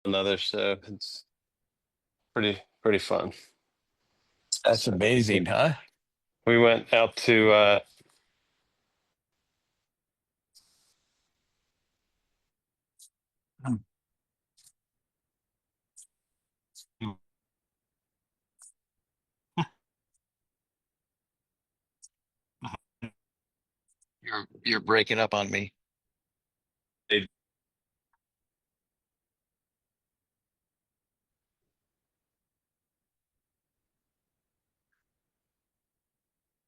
another. So it's pretty fun. That's So amazing, huh? we went out to You're breaking up on me. they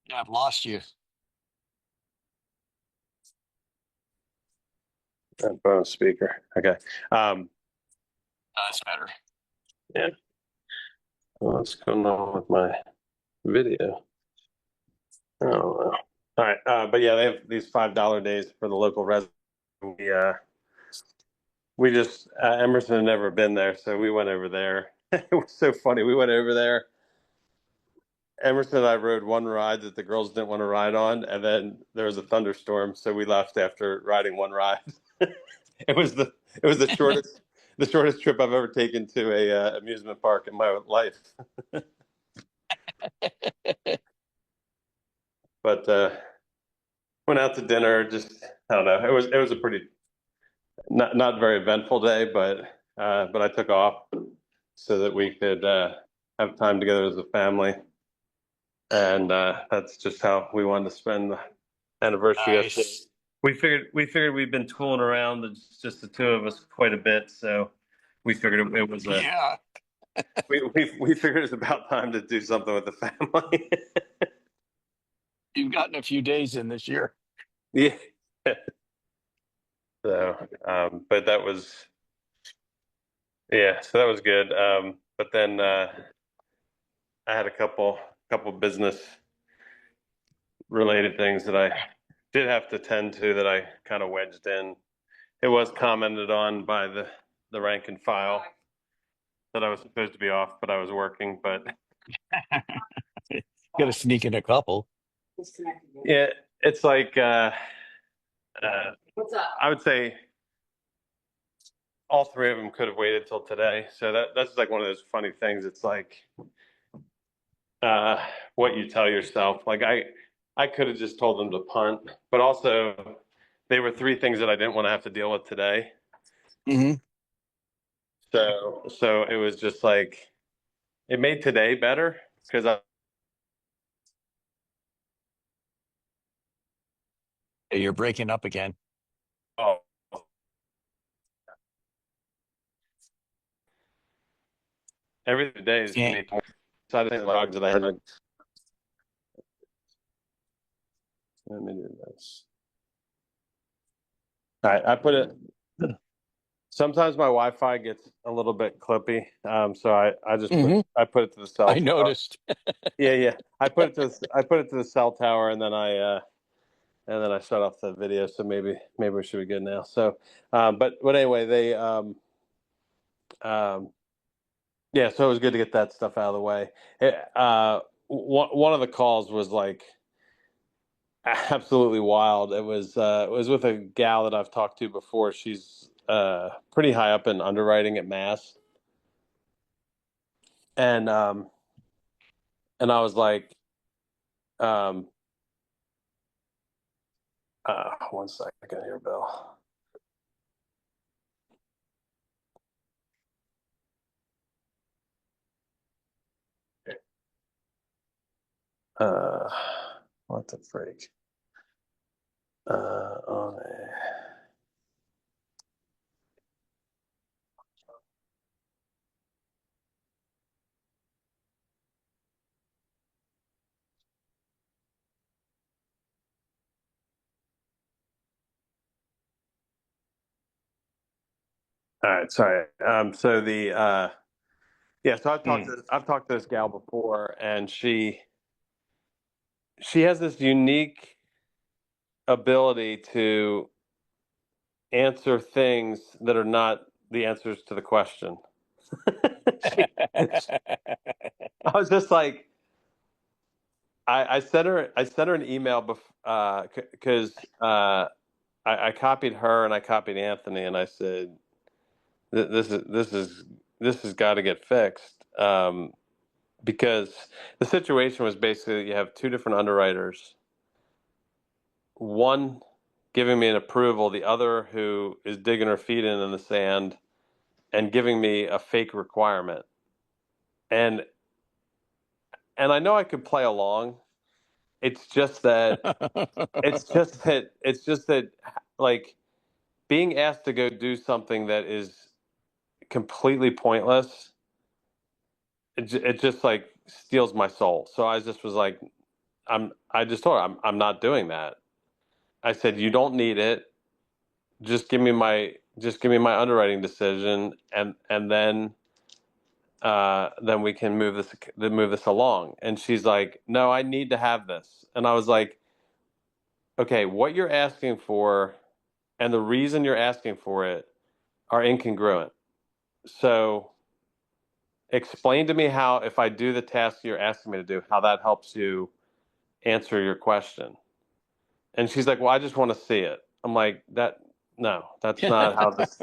Yeah, I've lost you. phone speaker. Okay. Um, That's better. yeah. What's going on with my video? I don't know. All right. But yeah, they have these $5 days for the local residents. We just Emerson had never been there, so we went over there. It was so funny. We went over there. Emerson and I rode one ride that the girls didn't want to ride on, and then there was a thunderstorm, so we left after riding one ride. It was the shortest trip I've ever taken to a amusement park in my life. But went out to dinner. Just I don't know. It was a pretty not very eventful day, but I took off so that we could have time together as a family, and that's just how we wanted to spend the anniversary yesterday. Nice. We figured we've been tooling around, it's just the two of us, quite a bit, so we figured it was a Yeah, we figured it's about time to do something with the family. you've gotten a few days in this year. Yeah. So, but that was yeah, so that was good. But then I had a couple business related things that I did have to tend to that I kind of wedged in. It was commented on by the rank and file that I was supposed to be off, but I was working. But Got to sneak in a couple. yeah, it's like I would say all three of them could have waited till today. So that's like one of those funny things. It's like uh, what you tell yourself. Like I could have just told them to punt, but also they were three things that I didn't want to have to deal with today. Hmm. So it was just like it made today better because I You're breaking up again. oh, every day is Yeah. made more. So I think the logs that I heard. Let me do this. All right, I put it. Sometimes my Wi-Fi gets a little bit clippy, so I just Hmm. I put it to the cell I tower. noticed. Yeah. I put it to the cell tower, and then I shut off the video. So maybe we should be good now. So, but anyway, they um, yeah. So it was good to get that stuff out of the way. One of the calls was like absolutely wild. It was with a gal that I've talked to before. She's pretty high up in underwriting at Mass, and I was like, um, one second here, Bill. Uh, what the freak? On a, all right, sorry. So the yeah, so Mm. I've talked to this gal before, and she has this unique ability to answer things that are not the answers to the question. she, I was just like, I sent her an email because I copied her and I copied Anthony, and I said, this has got to get fixed. Because the situation was basically you have two different underwriters, one giving me an approval, the other who is digging her feet in the sand and giving me a fake requirement. And I know I could play along. It's just that it's just that like being asked to go do something that is completely pointless, it just like steals my soul. So I just was like, I just told her I'm not doing that. I said, you don't need it. Just give me my underwriting decision, and then we can move this along. And she's like, no, I need to have this. And I was like, okay, what you're asking for and the reason you're asking for it are incongruent. So explain to me how, if I do the task you're asking me to do, how that helps you answer your question. And she's like, well, I just want to see it. I'm like, no, that's not how this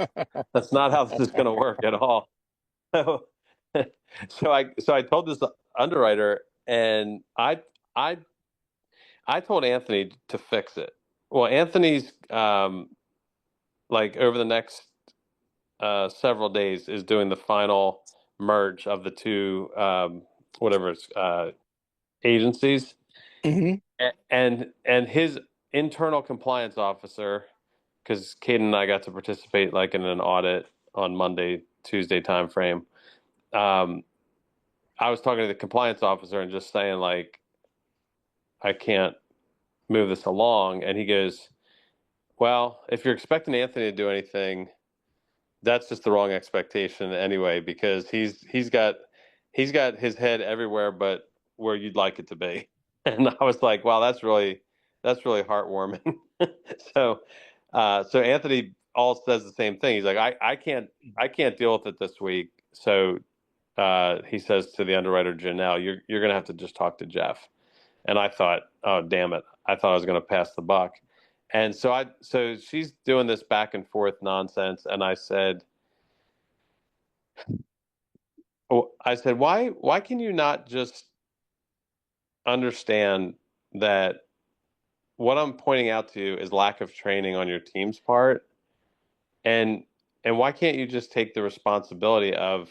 is going to work at all. So, so I told this underwriter, and I I told Anthony to fix it. Well, Anthony's like over the next several days is doing the final merge of the two whatever it's agencies, Hmm. and his internal compliance officer, because Caden and I got to participate like in an audit on Monday, Tuesday timeframe. Um, I was talking to the compliance officer and just saying like I can't move this along, and he goes, "Well, if you're expecting Anthony to do anything, that's just the wrong expectation anyway, because he's got his head everywhere but where you'd like it to be." And I was like, "Wow, that's really heartwarming." So, so Anthony all says the same thing. He's like, I can't deal with it this week." So he says to the underwriter Janelle, you're going to have to just talk to Jeff." And I thought, oh damn it, I thought I was going to pass the buck. And so she's doing this back and forth nonsense, and I said, why can you not just understand that what I'm pointing out to you is lack of training on your team's part, and why can't you just take the responsibility of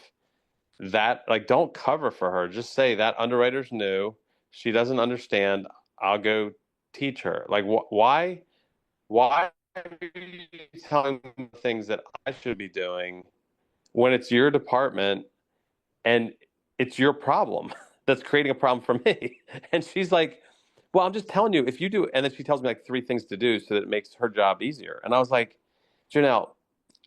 that? Like, don't cover for her. Just say that underwriter's new. She doesn't understand. I'll go teach her. Like, why are you telling me things that I should be doing when it's your department and it's your problem that's creating a problem for me? And she's like, well, I'm just telling you, if you do, and then she tells me like three things to do so that it makes her job easier. And I was like, Janelle,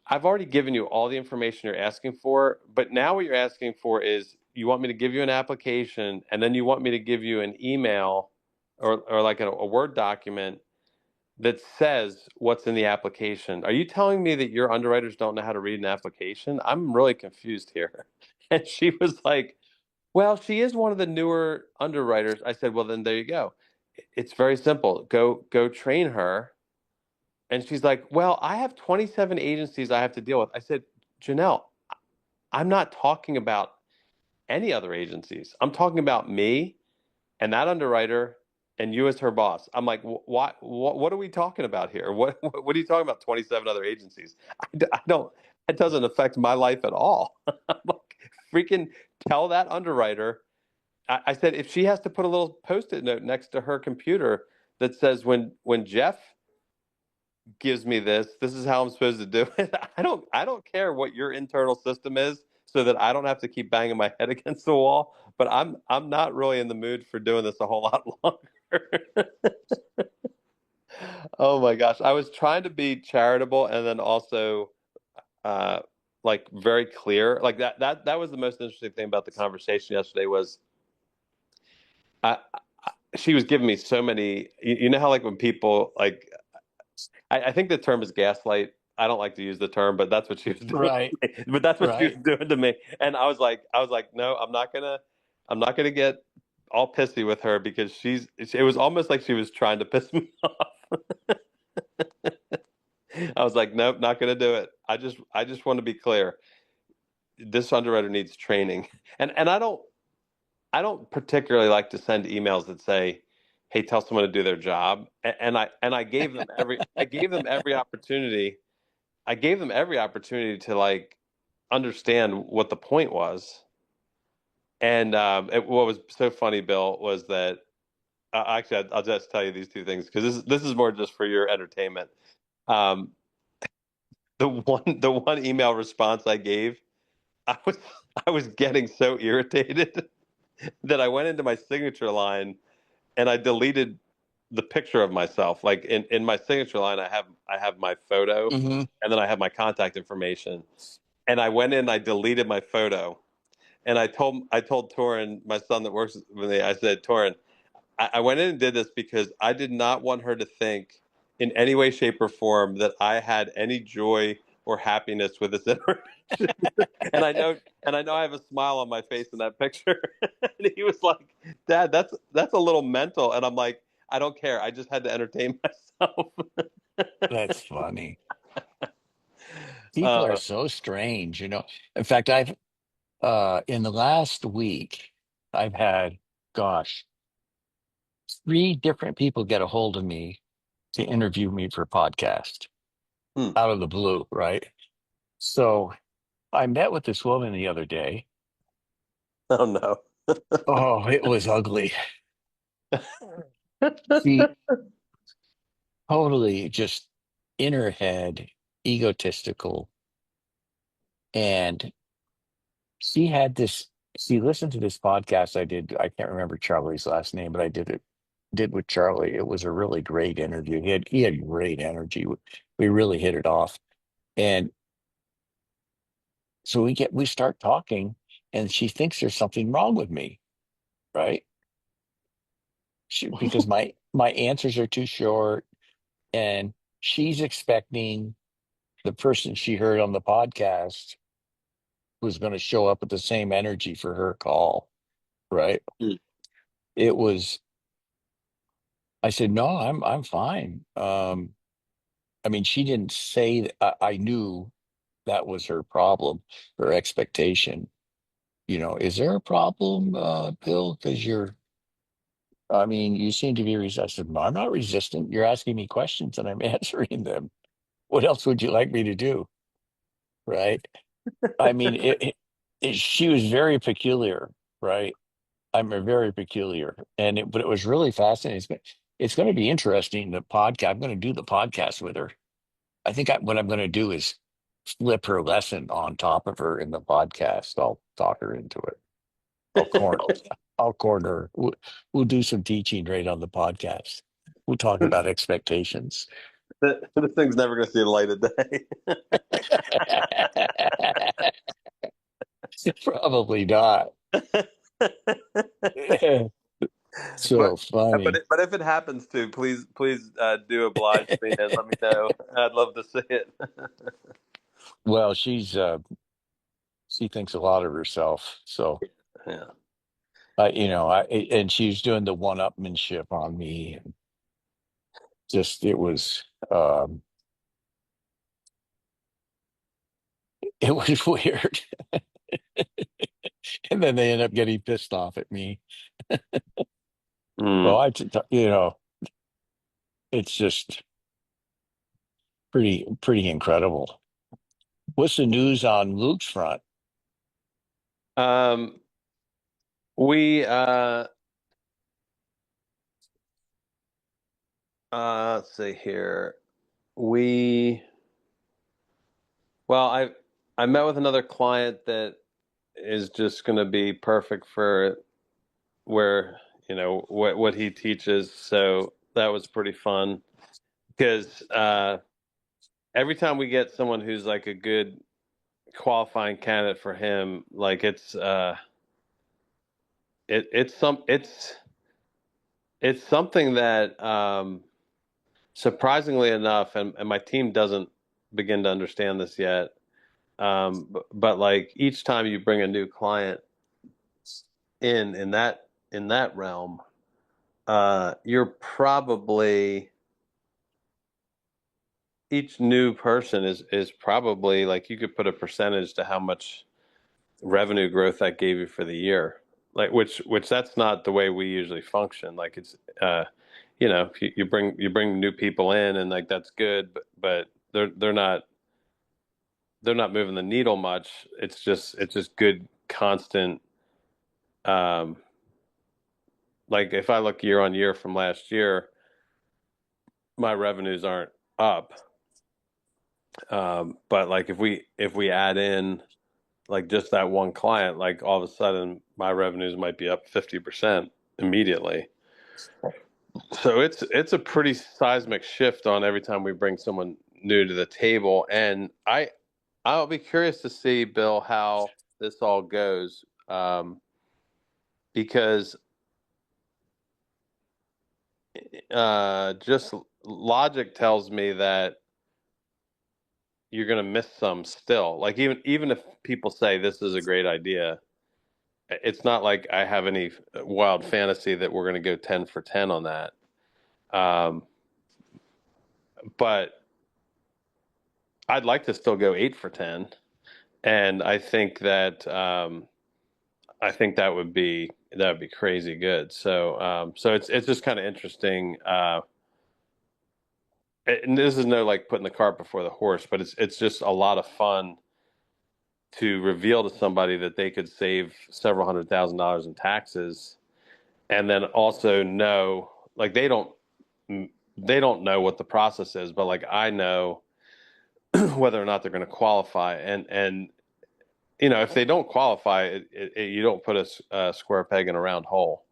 I've already given you all the information you're asking for, but now what you're asking for is you want me to give you an application, and then you want me to give you an email or like a Word document that says what's in the application. Are you telling me that your underwriters don't know how to read an application? I'm really confused here. And she was like, well, she is one of the newer underwriters. I said, well, then there you go. It's very simple. Go train her. And she's like, well, I have 27 agencies I have to deal with. I said, Janelle, I'm not talking about any other agencies. I'm talking about me and that underwriter and you as her boss. I'm like, what are we talking about here? What are you talking about? 27 other agencies? I don't. It doesn't affect my life at all. I'm like, freaking tell that underwriter. I said if she has to put a little post-it note next to her computer that says when Jeff gives me this, this is how I'm supposed to do it. I don't care what your internal system is, so that I don't have to keep banging my head against the wall. But I'm not really in the mood for doing this a whole lot longer. Oh my gosh. I was trying to be charitable and then also uh like very clear. Like that was the most interesting thing about the conversation yesterday was she was giving me so many you know how like when people like I think the term is gaslight. I don't like to use the term, but that's what she was doing. Right. But that's what she was Right. doing to me. And I was like, no, I'm not gonna get all pissy with her because it was almost like she was trying to piss me off. I was like, nope, not going to do it. I just want to be clear. This underwriter needs training, and I don't particularly like to send emails that say, "Hey, tell someone to do their job." And I gave them every opportunity. I gave them every opportunity to like understand what the point was. And what was so funny, Bill, was that actually I'll just tell you these two things because this is more just for your entertainment. Um, the one email response I gave, I was I was getting so irritated that I went into my signature line and I deleted the picture of myself. Like in my signature line, I have my photo, Hmm. and then I have my contact information. And I went in, I deleted my photo, and I told Torin, my son that works with me, I said, Torin, I went in and did this because I did not want her to think in any way, shape, or form that I had any joy or happiness with this interaction. And I know I have a smile on my face in that picture. And he was like, Dad, that's a little mental. And I'm like, I don't care. I just had to entertain myself. That's funny. People are Uh, so strange, you know. In fact, I've in the last week, I've had, gosh, three different people get a hold of me to interview me for a podcast hmm. out of the blue, right? So I met with this woman the other day. Oh no. Oh, it was ugly. She totally just in her head, egotistical. And she had this, she listened to this podcast I did. I can't remember Charlie's last name, but I did with Charlie. It was a really great interview. He had great energy. We really hit it off. And so we start talking and she thinks there's something wrong with me, right? Because my answers are too short and she's expecting the person she heard on the podcast was going to show up with the same energy for her call, right? It was, I said, no, I'm fine. I mean, she didn't say that. I knew that was her problem, her expectation. You know, is there a problem, Bill? Because I mean, you seem to be resistant. No, I'm not resistant. You're asking me questions and I'm answering them. What else would you like me to do? Right? I mean, she was very peculiar, right? I'm a very peculiar, but it was really fascinating. It's going to be interesting. The podcast. I'm going to do the podcast with her. I think what I'm going to do is flip her lesson on top of her in the podcast. I'll talk her into it. I'll corner. I'll corner. We'll do some teaching right on the podcast. We'll talk about expectations. This thing's never going to see the light of day. Probably not. but So but funny. if it happens to, please do oblige me and let me know. I'd love to see it. Well, she thinks a lot of herself. So Yeah. and she's doing the one-upmanship on me. And just um, it was weird. And then they end up getting pissed off at me. Mm. Well, it's just pretty incredible. What's the news on Luke's front? Um, we let's see here. We well, I met with another client that is just going to be perfect for where what he teaches. So that was pretty fun because every time we get someone who's like a good qualifying candidate for him, like it's something that surprisingly enough, and my team doesn't begin to understand this yet. But like each time you bring a new client in that realm, you're probably each new person is probably like you could put a percentage to how much revenue growth that gave you for the year. Like which that's not the way we usually function. Like it's you bring new people in and like that's good, but they're not moving the needle much. It's just good constant. Um, like if I look year on year from last year, my revenues aren't up. But like if we add in like just that one client, like all of a sudden my revenues might be up 50% immediately. So it's a pretty seismic shift on every time we bring someone new to the table. And I'll be curious to see, Bill, how this all goes. Because just logic tells me that you're going to miss some still. Like even if people say this is a great idea, it's not like I have any wild fantasy that we're going to go 10 for 10 on that. Um, but I'd like to still go 8 for 10. And I think that would be crazy good. So it's just kind of interesting. And this is no like putting the cart before the horse, but it's just a lot of fun to reveal to somebody that they could save several $100,000 in taxes, and then also know like they don't know what the process is, but like I know whether or not they're going to qualify, and if they don't qualify, you don't put a square peg in a round hole.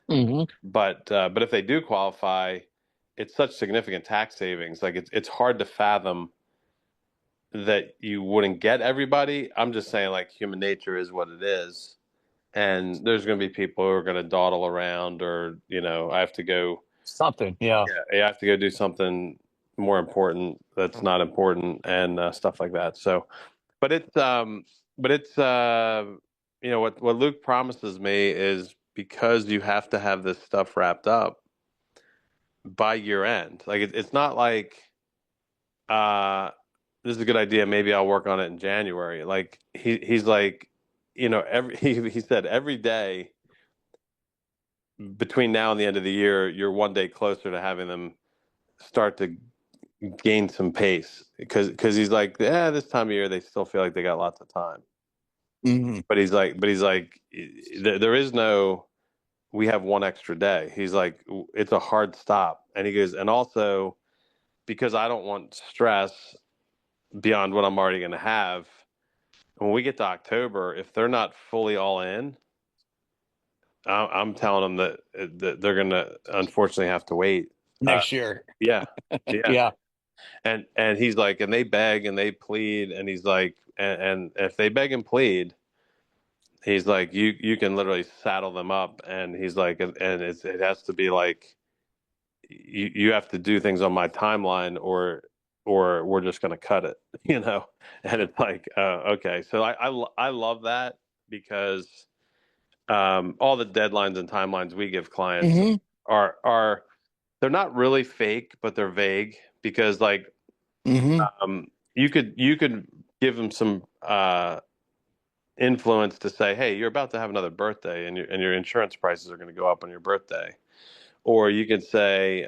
Hmm. But if they do qualify, it's such significant tax savings. Like it's hard to fathom that you wouldn't get everybody. I'm just saying, like human nature is what it is, and there's going to be people who are going to dawdle around, or I have to go. Something, yeah. Yeah, I have to go do something more important that's not important, and stuff like that. So, but it's what Luke promises me is because you have to have this stuff wrapped up by year end. Like it's not like uh this is a good idea. Maybe I'll work on it in January. Like he's like, every he said every day between now and the end of the year, you're one day closer to having them start to gain some pace because he's like, yeah, this time of year they still feel like they got lots of time. Hmm. But he's like, there is no. We have one extra day. He's like, it's a hard stop, and he goes, and also because I don't want stress beyond what I'm already going to have. When we get to October, if they're not fully all in, I'm telling them that they're going to unfortunately have to wait. Uh, Next year. yeah, yeah. Yeah. And he's like, and they beg and they plead, and he's like, and if they beg and plead, he's like, you can literally saddle them up, and he's like, and it has to be like, you have to do things on my timeline, or we're just going to cut it, and it's like, okay. So I love that because all the deadlines and timelines we give clients Hmm. are they're not really fake, but they're vague because like Hmm. you could give them some influence to say, hey, you're about to have another birthday, and your insurance prices are going to go up on your birthday, or you could say,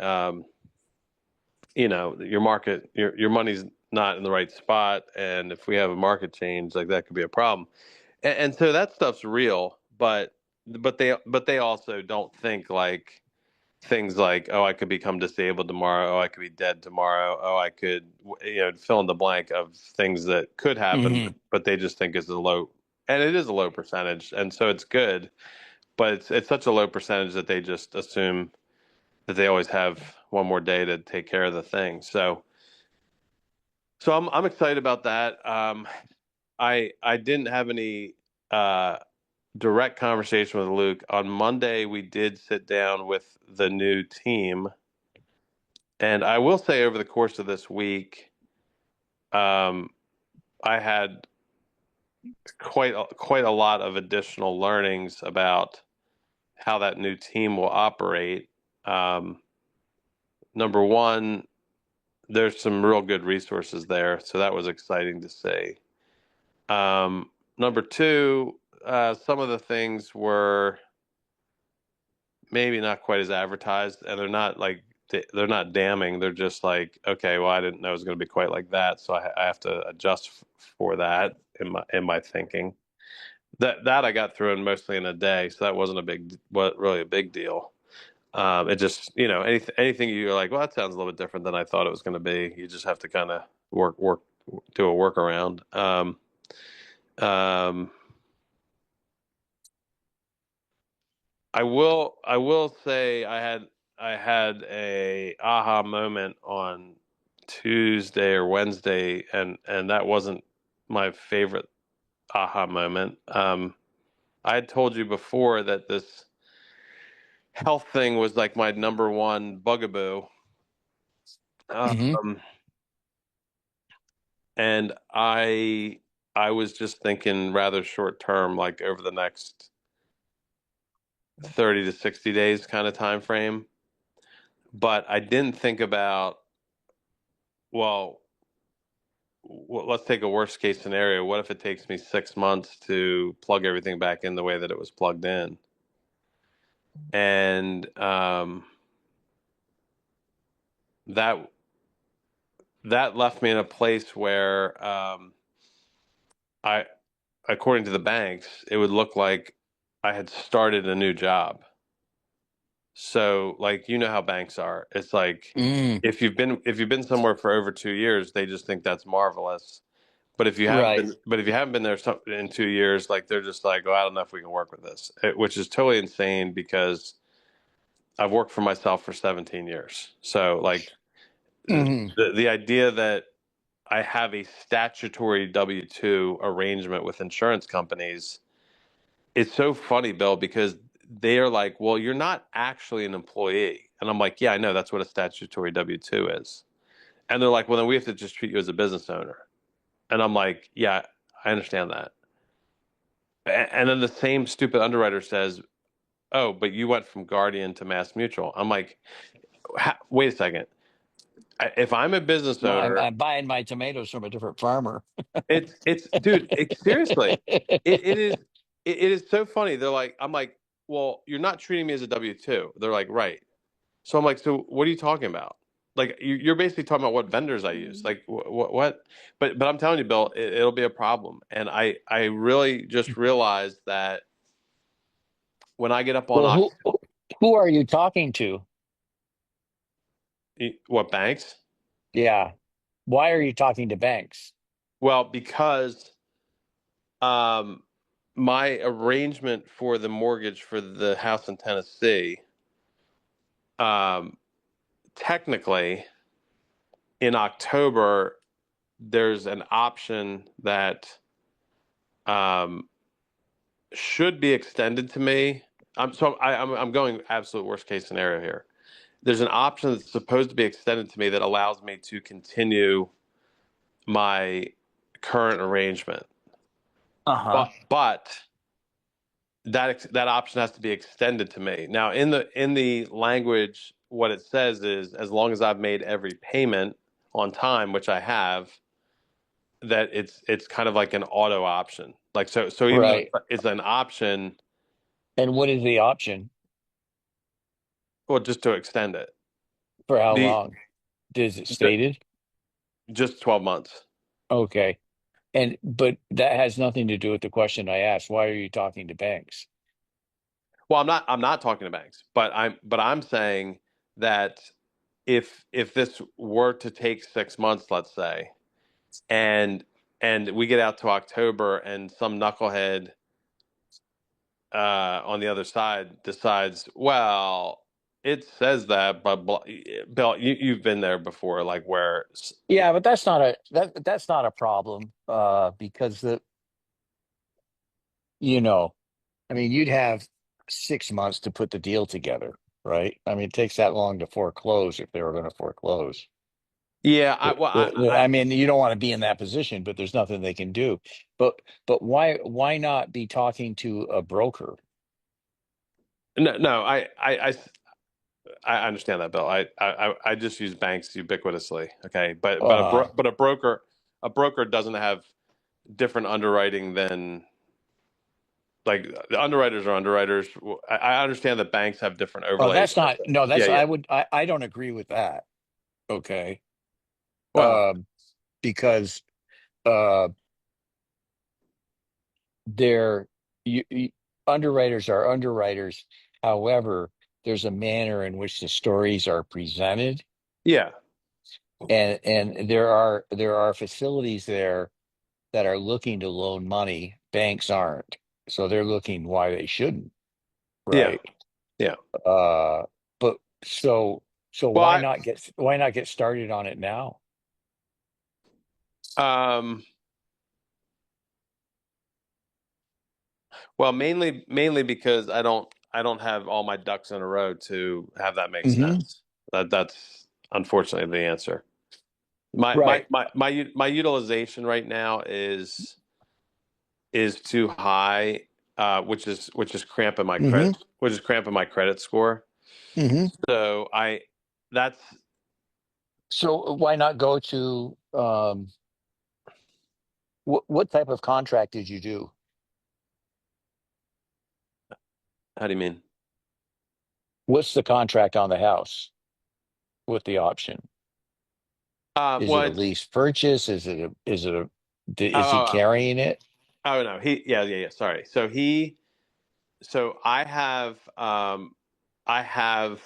your money's not in the right spot, and if we have a market change, like that could be a problem. And so that stuff's real, but they also don't think like things like, oh, I could become disabled tomorrow, oh, I could be dead tomorrow, oh, I could, fill in the blank of things that could happen, Hmm. but they just think it's a low, and it is a low percentage, and so it's good, but it's such a low percentage that they just assume that they always have one more day to take care of the thing. So I'm excited about that. I didn't have any uh, direct conversation with Luke. On Monday, we did sit down with the new team, and I will say over the course of this week, um, I had quite a lot of additional learnings about how that new team will operate. Um, Number one. there's some real good resources there, so that was exciting to see. Number two, some of the things were maybe not quite as advertised, and they're not like they're not damning. They're just like, okay, well, I didn't know it was going to be quite like that, so I have to adjust for that in my thinking. That I got through in mostly in a day, so that wasn't a big, what really a big deal. It just, anything you're like, well, that sounds a little bit different than I thought it was going to be. You just have to kind of work, do a workaround. Um, I will say I had a aha moment on Tuesday or Wednesday, and that wasn't my favorite aha moment. I had told you before that this health thing was like my number one bugaboo. Hmm. Um, and I was just thinking rather short term, like over the next 30 to 60 days kind of time frame. But I didn't think about, well, let's take a worst case scenario. What if it takes me 6 months to plug everything back in the way that it was plugged in? And that that left me in a place where I, according to the banks, it would look like I had started a new job. So, like, you know how banks are. It's like Mm, if you've been somewhere for over 2 years, they just think that's marvelous. right. But if you haven't been there in 2 years, like they're just like, oh, I don't know if we can work with this, which is totally insane because I've worked for myself for 17 years. So, like, Hmm. the idea that I have a statutory W-2 arrangement with insurance companies, it's so funny, Bill, because they are like, well, you're not actually an employee. And I'm like, yeah, I know that's what a statutory W-2 is. And they're like, well, then we have to just treat you as a business owner. And I'm like, yeah, I understand that. And then the same stupid underwriter says, oh, but you went from Guardian to Mass Mutual. I'm like, wait a second. If I'm a business Well, I'm, owner, I'm buying my tomatoes from a different farmer. it's dude, seriously, it is it is so funny. They're like, I'm like, well, you're not treating me as a W-2. They're like, right. So I'm like, so what are you talking about? Like you're basically talking about what vendors I use. Like what? But I'm telling you, Bill, it'll be a problem. And I really just realized that when I get up on Well, who are you talking to? what banks? Yeah. Why are you talking to banks? Well, because um my arrangement for the mortgage for the house in Tennessee, um technically in October there's an option that um should be extended to me. I'm going absolute worst case scenario here. There's an option that's supposed to be extended to me that allows me to continue my current arrangement. Uh-huh. But that option has to be extended to me. Now in the language, what it says is as long as I've made every payment on time, which I have, that it's kind of like an auto option. Like so even though Right. it's an option, And what is the option? well, just to extend it. For how The long? Is it stated? just 12 months. Okay. But that has nothing to do with the question I asked. Why are you talking to banks? Well, I'm not talking to banks, but I'm saying that if this were to take 6 months, let's say, and we get out to October and some knucklehead on the other side decides, well, it says that, but Bill, you've been there before, like where, Yeah, but that's not a problem because you know, I mean, you'd have 6 months to put the deal together, right? I mean, it takes that long to foreclose if they were going to foreclose. yeah, well, I mean, you don't want to be in that position, but there's nothing they can do. But why not be talking to a broker? no, I understand that, Bill. I just use banks ubiquitously. Okay, Uh, but a broker doesn't have different underwriting than like the underwriters are underwriters. I understand that banks have different oh, overlays that's and not, everything. no, Yeah, that's, yeah. I don't agree with that. Okay. Well, Um, because, uh, they're, you, underwriters are underwriters. However, there's a manner in which the stories are presented, yeah, and there are facilities there that are looking to loan money. Banks aren't, so they're looking why they shouldn't, yeah, right? yeah. Uh, but so Well, why not get started on it now? um, well, mainly because I don't have all my ducks in a row to have that make Hmm. sense. That's unfortunately the answer. Right. My utilization right now is too high, which is cramping my Hmm. credit, which is cramping my credit score. Hmm. So I that's So why not go to what type of contract did you do? how do you mean? What's the contract on the house with the option? Is it Well, a it's lease purchase? oh, Is he oh, carrying it? no, yeah. Sorry. So I have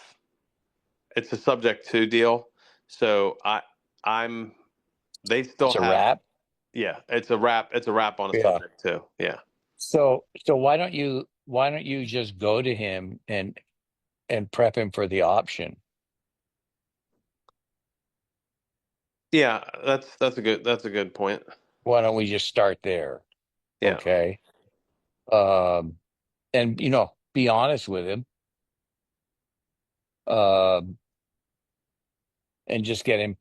it's a subject to deal. So I'm they still It's a have wrap. yeah. It's a wrap on a Yeah. subject to yeah. So why don't you just go to him and prep him for the option? Yeah, that's a good point. Why don't we just start there? Yeah. Okay. Um, and be honest with him, um, and just get him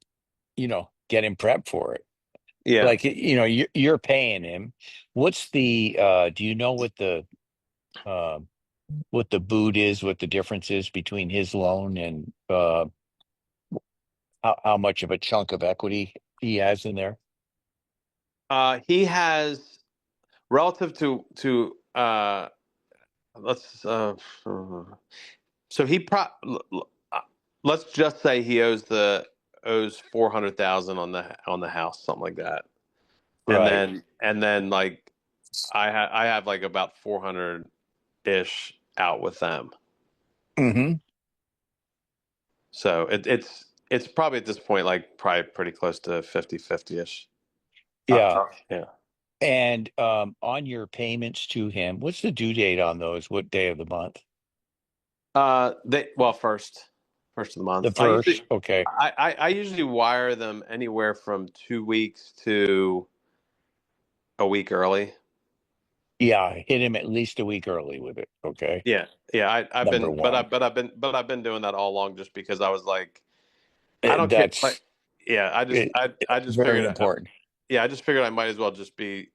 prepped for it. Yeah. Like, you're paying him. What's the do you know uh what the boot is, what the difference is between his loan and how much of a chunk of equity he has in there? He has relative to let's so he let's just say he owes 400,000 on the house, something like that. Right. And then like I have like about 400 ish out with them. Hmm. So it's probably at this point like probably pretty close to 50-50 ish. Yeah. Yeah. And on your payments to him, what's the due date on those? What day of the month? They well first of the The month. first. Okay. I usually wire them anywhere from 2 weeks to a week early. Yeah, hit him at least a week early with it. Okay. Yeah, yeah. I've Number been one. but I've been doing that all along just because I was like I don't care. Like That's yeah, I just very figured important. yeah I just figured I might as well just be.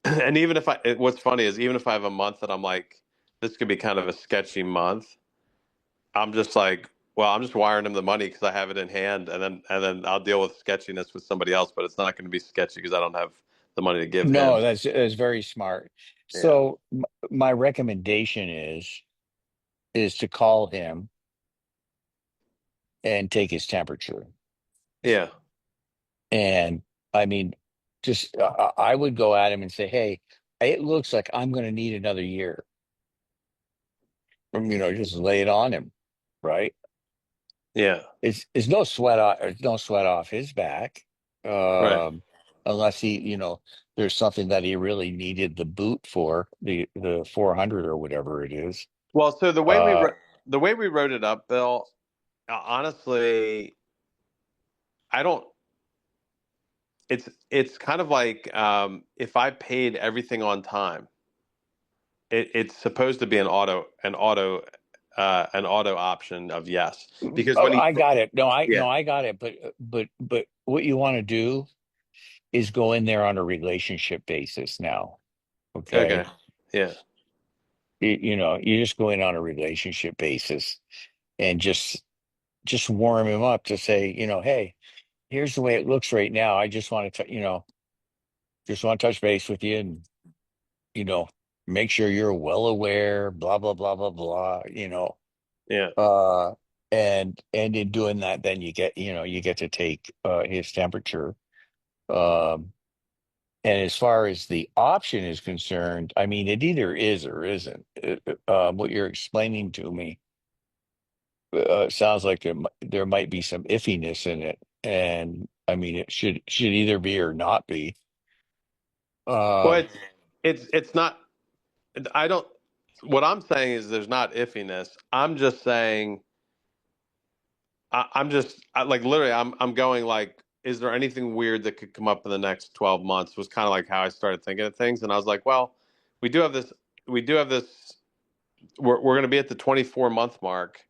And even if what's funny is even if I have a month that I'm like this could be kind of a sketchy month, I'm just like, well, I'm just wiring him the money because I have it in hand, and then I'll deal with sketchiness with somebody else. But it's not going to be sketchy because I don't have the money to give No, him. that's very smart. Yeah, So my recommendation is to call him and take his temperature. yeah, And I mean, just I would go at him and say, "Hey, it looks like I'm going to need another year." Just lay it on him, right? yeah, It's no sweat off, no sweat off his back, right. um, unless there's something that he really needed the boot for the 400 or whatever it is. Well, so Uh, the way we wrote it up, Bill, honestly, I don't. It's kind of like if I paid everything on time, it's supposed to be an auto option of yes because oh, when he I got it. yeah I got it. But what you want to do is go in there on a relationship basis now. okay Okay. yeah You just go in on a relationship basis and just just warm him up to say, hey, here's the way it looks right now. I just want to, just want to touch base with you and, you know, make sure you're well aware, blah, blah, blah, blah, blah, Yeah. uh, and in doing that, then you get to take his temperature. Um, and as far as the option is concerned, I mean, it either is or isn't. What you're explaining to me sounds like there might be some iffiness in it, and I mean, it should either be or not be. Well, Um, it's not. I don't. What I'm saying is there's not iffiness. I'm just saying. I'm just like literally. I'm going like, is there anything weird that could come up in the next 12 months? Was kind of like how I started thinking of things, and I was like, well, we do have this. We do have this. We're going to be at the 24-month mark,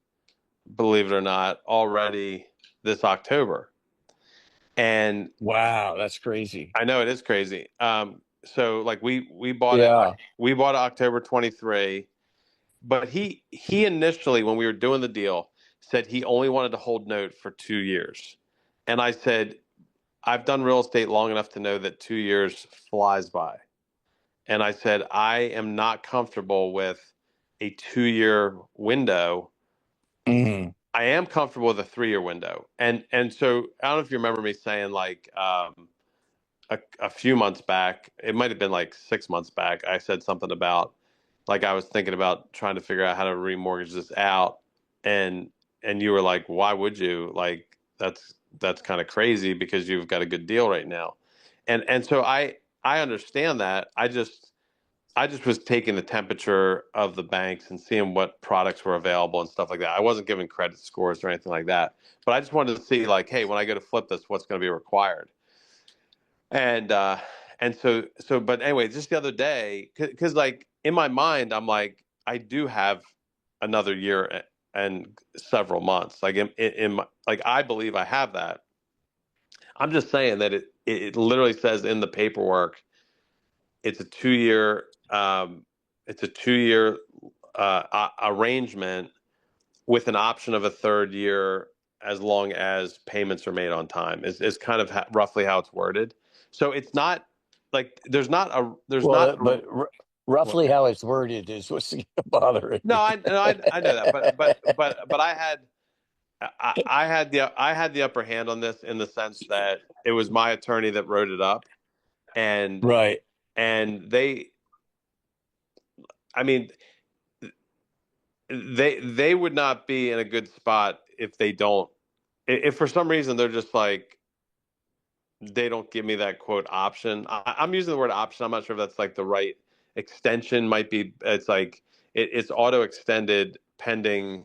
believe it or not, already this October, and wow, that's crazy. I know it is crazy. So like we bought it. Yeah. We bought it October 23. But he initially, when we were doing the deal, said he only wanted to hold note for 2 years. And I said, I've done real estate long enough to know that 2 years flies by. And I said, I am not comfortable with a 2 year window. Mhm. I am comfortable with a 3 year window. And so I don't know if you remember me saying like a few months back, it might have been like 6 months back, I said something about like I was thinking about trying to figure out how to remortgage this out, and you were like, why would you? Like that's kind of crazy because you've got a good deal right now, and so I understand that. I just was taking the temperature of the banks and seeing what products were available and stuff like that. I wasn't giving credit scores or anything like that, but I just wanted to see like, hey, when I go to flip this, what's going to be required? And but anyway, just the other day, because like in my mind, I'm like, I do have another year and several months. Like in my, like I believe I have that. I'm just saying that it literally says in the paperwork it's a 2 year it's a 2 year arrangement with an option of a third year as long as payments are made on time is kind of roughly how it's worded. So it's not like there's Well, not but roughly how it's worded is what's bothering no, me. I know that, but I had the upper hand on this in the sense that it was my attorney that wrote it up, and Right. they, I mean, they would not be in a good spot if they don't, if for some reason they're just like they don't give me that quote option. I'm using the word option. I'm not sure if that's like the right extension. Might be. It's like it's auto extended pending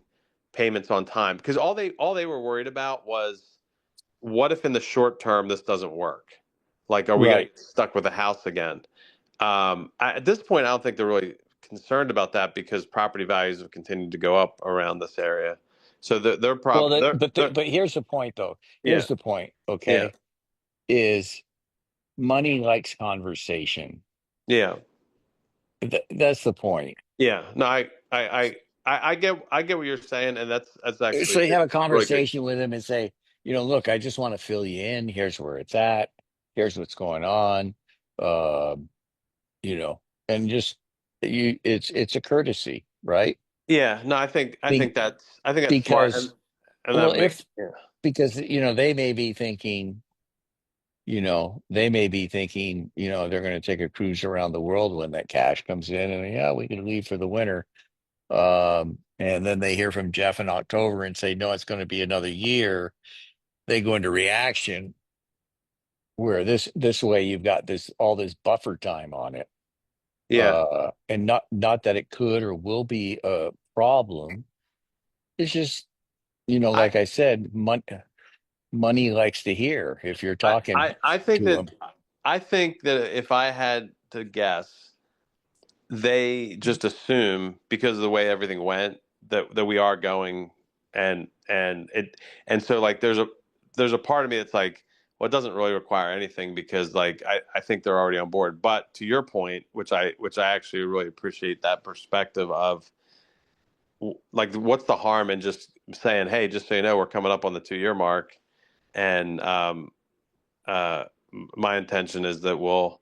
payments on time. Because all they were worried about was what if in the short term this doesn't work? Like, are we going to Right. get stuck with a house again? At this point, I don't think they're really concerned about that because property values have continued to go up around this area. So they're Well, prob they're but here's the point, though. yeah, Here's the point. yeah, Okay, is money likes conversation. yeah. That's the point. Yeah, no, I get what you're saying, and that's So actually you have a really good. conversation with him and say, look, I just want to fill you in. Here's where it's at. Here's what's going on. Um, you know, and just it's a courtesy, right? Yeah, no, Be, I think that's smart, because and well, that make if yeah, because they may be thinking, they may be thinking, they're going to take a cruise around the world when that cash comes in, and yeah, we can leave for the winter. And then they hear from Jeff in October and say, no, it's going to be another year. They go into reaction where this way you've got this all this buffer time on it. yeah. And not that it could or will be a problem. It's just, I like I said, money likes to hear if you're talking I think to them. that if I had to guess, they just assume because of the way everything went that we are going and so like there's a part of me that's like, well, it doesn't really require anything because like I think they're already on board. But to your point, which I actually really appreciate that perspective of like what's the harm in just saying, hey, just so you know, we're coming up on the 2 year mark, and uh, my intention is that we'll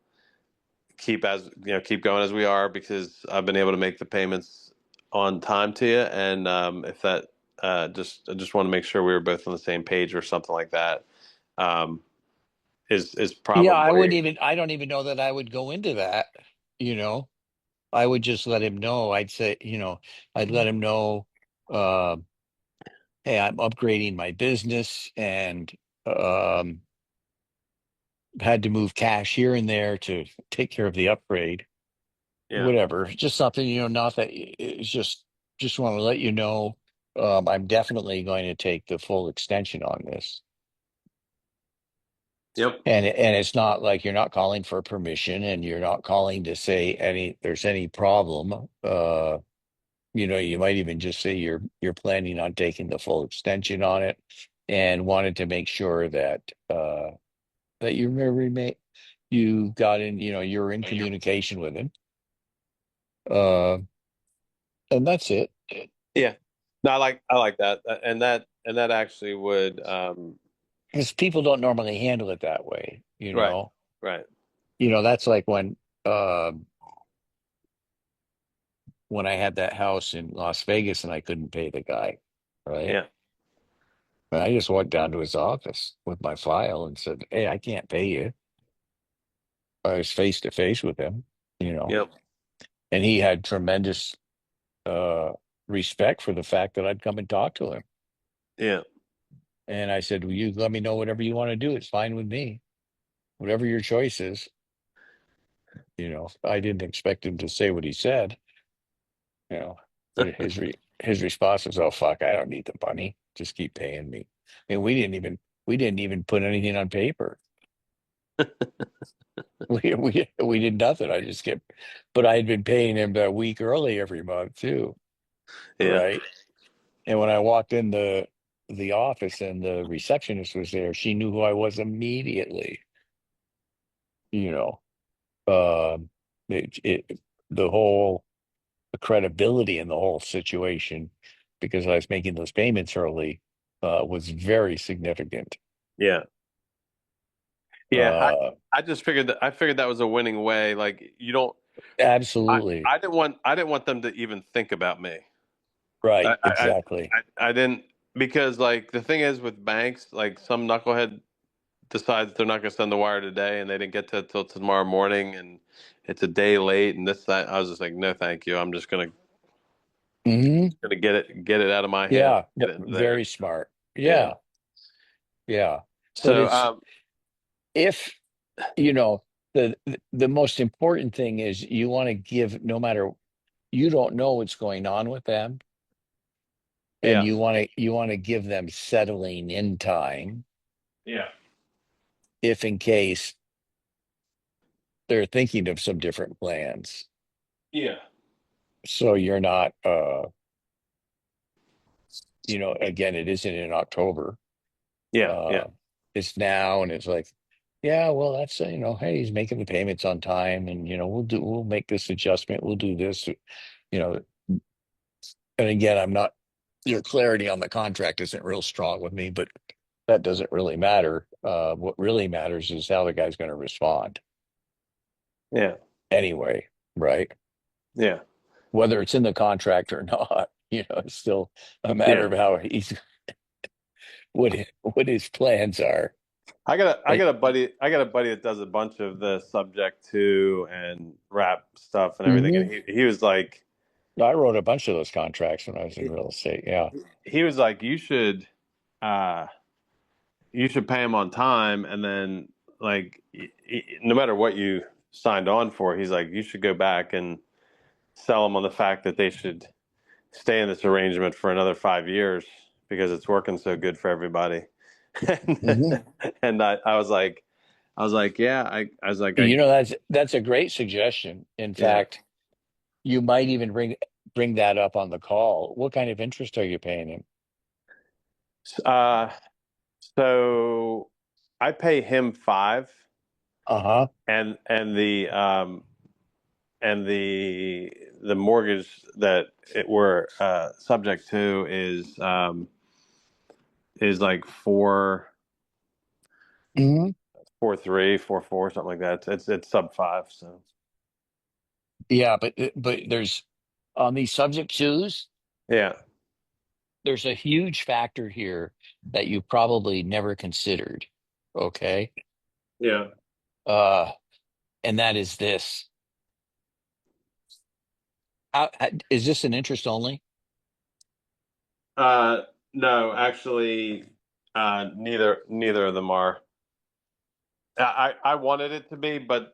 keep going as we are because I've been able to make the payments on time to you, and if that I just want to make sure we were both on the same page or something like that. Um, is Yeah, I probably wouldn't even, I don't even know that I would go into that, you know. I would just let him know. I'd say, I'd let him know, uh, hey, I'm upgrading my business and um had to move cash here and there to take care of the upgrade. yeah. Whatever. Just something, not that it's just want to let you know I'm definitely going to take the full extension on this. Yep. And it's not like you're not calling for permission and you're not calling to say there's any problem. You might even just say you're planning on taking the full extension on it and wanted to make sure that you remain you got in, you're in communication with him. Uh and that's it. Yeah. No, I like that, and that actually would Because people don't normally handle it that way, right, right. That's like when I had that house in Las Vegas and I couldn't pay the guy, right? Yeah. And I just walked down to his office with my file and said, "Hey, I can't pay you." I was face to face with him, you know, Yep. and he had tremendous uh respect for the fact that I'd come and talk to him. Yeah. And I said, "Well, you let me know whatever you want to do. It's fine with me. Whatever your choice is." I didn't expect him to say what he said, you know, but his response was, "Oh fuck, I don't need the money. Just keep paying me." And we didn't even put anything on paper. We did nothing. But I had been paying him a week early every month too, Yeah. right? And when I walked in the office and the receptionist was there, she knew who I was immediately. You know, um, the whole the credibility in the whole situation because I was making those payments early was very significant. Yeah. Yeah. Uh, I just figured that was a winning way. Like you don't. Absolutely. I didn't want them to even think about me. Right. I I I, Exactly. I didn't, because like the thing is with banks, like some knucklehead decides they're not going to send the wire today, and they didn't get to it till tomorrow morning, and it's a day late, and this that. I was just like, no, thank you. I'm just Hmm. gonna get it out of my hands, Yeah. get it into theirs. Very smart. Yeah. Yeah. Yeah. But So it's if you know the most important thing is you want to give no matter you don't know what's going on with them and yeah, you want to give them settling in time yeah, if in case they're thinking of some different plans yeah, so you're not again it isn't in October. yeah, yeah, uh it's now and it's like yeah well that's hey he's making the payments on time and we'll make this adjustment, we'll do this, you know and again I'm not your clarity on the contract isn't real strong with me, but that doesn't really matter. What really matters is how the guy's going to respond yeah, anyway, right? yeah, Whether it's in the contract or not, it's still a matter yeah. of how he's what his plans are. I got a buddy that does a bunch of the subject to and rap stuff and everything, and Mm-hmm. he was like, I wrote a bunch of those contracts when I was in real estate. Yeah. he was like, uh, you should pay him on time, and then like no matter what you signed on for, he's like, you should go back and sell them on the fact that they should stay in this arrangement for another 5 years because it's working so good for everybody. and Hmm. I was like, yeah, I was like, That's a great suggestion. In yeah. fact, you might even bring that up on the call. What kind of interest are you paying him? Uh, so I pay him five, Uh-huh. and the the mortgage that we're subject to is like 4.3, 4.4, something like that. It's sub five. So Yeah, but there's on these subject twos, yeah, there's a huge factor here that you probably never considered. Okay. yeah. Uh, and that is this. Is this an interest only? No, actually, neither of them are. I wanted it to be, but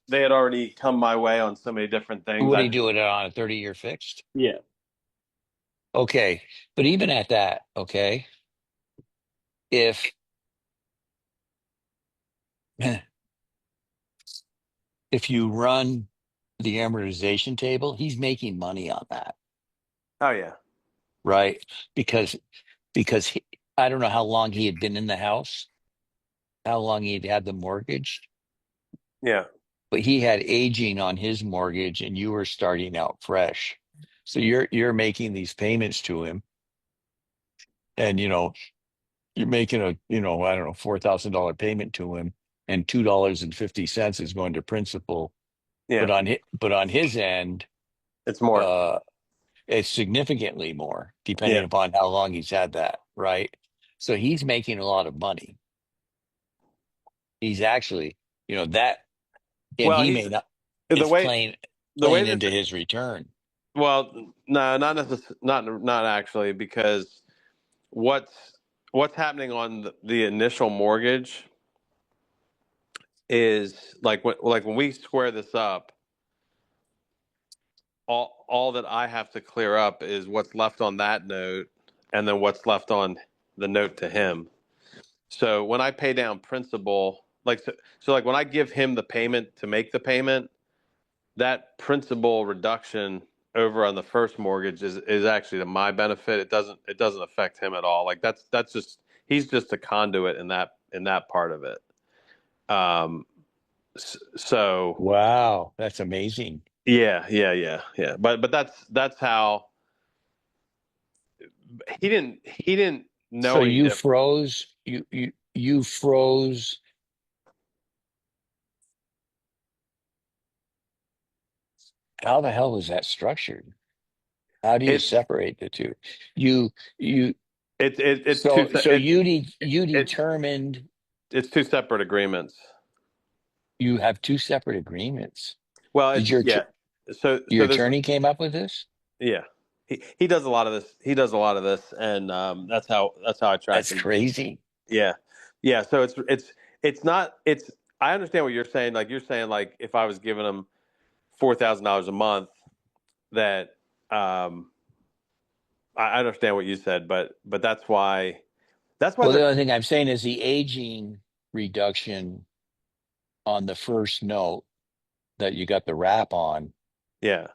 they had already come my way on so many different things. What are you doing it on a 30-year fixed? Yeah, Okay. But even at that, okay, if if you run the amortization table, he's making money on that, oh yeah, right? Because because I don't know how long he had been in the house, how long he'd had the mortgage, yeah, but he had aging on his mortgage and you were starting out fresh. So you're making these payments to him and you're making a, I don't know, $4,000 payment to him and $2.50 is going to principal. yeah. But on his end, It's more. uh it's significantly more Yeah. depending upon how long he's had that, right? So he's making a lot of money. He's actually, that, and Well, he he's may not, the it's way the way playing this. into his return. Well, no, not not actually, because what's what's happening on the initial mortgage is like when we square this up, all that I have to clear up is what's left on that note, and then what's left on the note to him. So when I pay down principal, so like when I give him the payment to make the payment, that principal reduction over on the first mortgage is actually to my benefit. It doesn't affect him at all. Like that's just he's just a conduit in that part of it. Um, so Wow, that's amazing. yeah, yeah, yeah, yeah. But that's how he didn't So know any you different. froze, you froze. How the hell was that structured? How do you It's separate the two? You you it's two so you it's determined it's two separate agreements. you have two separate agreements. Well, Did it's yeah. So your there's attorney came up with this? yeah. He does a lot of this. He does a lot of this, and that's how I track That's him. crazy. Yeah, yeah. So it's not it's. I understand what you're saying. Like you're saying, like if I was giving him $4,000 a month, that I understand what you said, but that's why Well, the they're only thing I'm saying is the aging reduction on the first note that you got the wrap on yeah,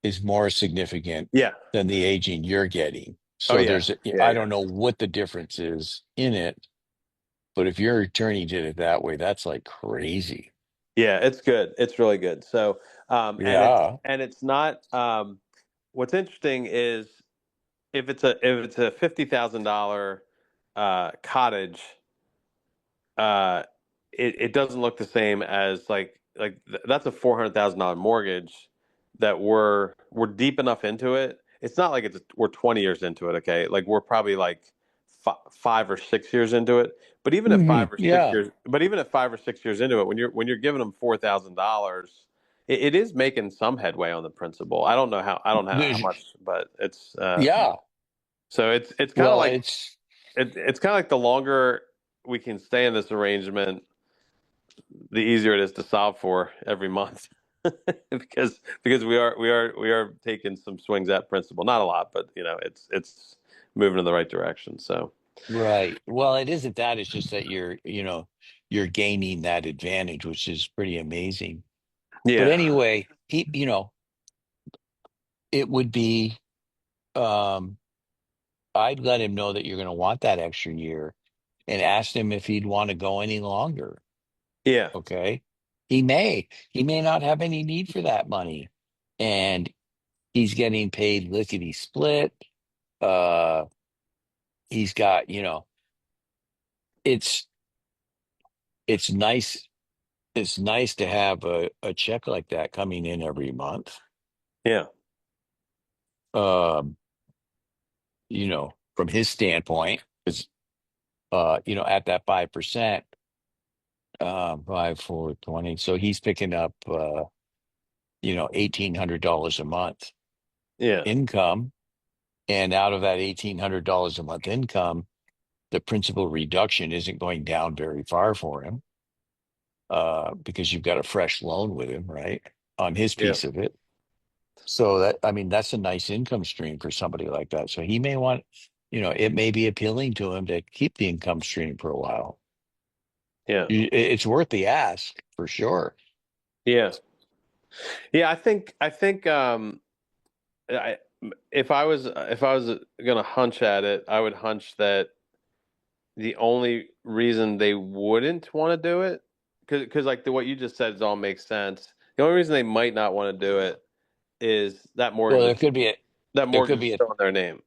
is more significant yeah. than the aging you're getting. Oh So yeah, yeah, I yeah, don't know what the difference is in it, but if your attorney did it that way, that's like crazy. yeah. It's good. It's really good. So Yeah. and it's not. What's interesting is if it's a $50,000 cottage, uh, it doesn't look the same as that's a $400,000 mortgage that we're deep enough into it. It's not like we're 20 years into it. Okay, like we're probably like 5 or 6 years into it. Yeah. But even at 5 or 6 years into it, when you're giving them $4,000, it is making some headway on the principal. I don't know how There's, much, but it's yeah. so it's kind of Well, like it's kind of like the longer we can stay in this arrangement, the easier it is to solve for every month. Because we are taking some swings at principal, not a lot, but it's moving in the right direction. So right. Well, it isn't that. It's just that you're gaining that advantage, which is pretty amazing. But yeah, anyway, it would be, um, I'd let him know that you're going to want that extra year and ask him if he'd want to go any longer. yeah, Okay. He may not have any need for that money. and he's getting paid lickety split. Uh, he's got, it's it's nice. It's nice to have a check like that coming in every month. Yeah. Um, from his standpoint, is at that 5%, 5, 4, 20. So he's picking up $1,800 a month Yeah. income. And out of that $1,800 a month income, the principal reduction isn't going down very far for him, because you've got a fresh loan with him, right? On his Yeah. piece of it. So I mean, that's a nice income stream for somebody like that. So he may want, it may be appealing to him to keep the income stream for a while. Yeah. It's worth the ask for sure. Yeah. Yeah. I, if I was gonna hunch at it, I would hunch that the only reason they wouldn't want to do it, because like what you just said, all makes sense. The only reason they might not want to do it is Well, there could mortgage is be a, still in their name,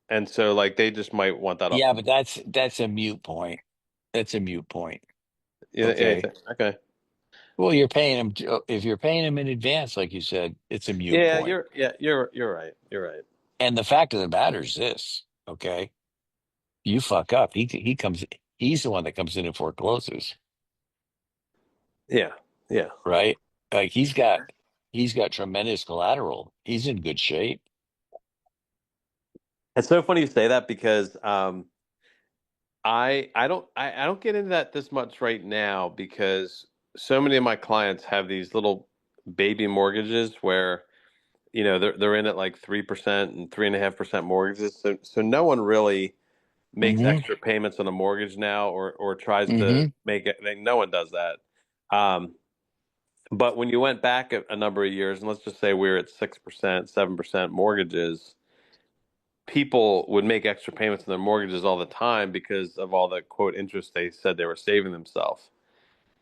and so like they just might want that off yeah, the. but that's a mute point. That's a mute point. Yeah. Okay. Okay. Well, if you're paying him in advance, like you said, it's a mute Yeah, point. you're right. You're right. And the fact of the matter is this, okay? You fuck up. He's the one that comes in and forecloses, Yeah. Yeah. right? Like he's got tremendous collateral. He's in good shape. It's so funny you say that because I don't get into that this much right now because so many of my clients have these little baby mortgages where they're in at like 3% and 3.5% mortgages. So no one really makes Hmm. extra payments on a mortgage now or tries to Hmm. make it. Like, no one does that. Um, but when you went back a number of years, and let's just say we're at 6%, 7% mortgages, people would make extra payments on their mortgages all the time because of all the quote interest they said they were saving themselves.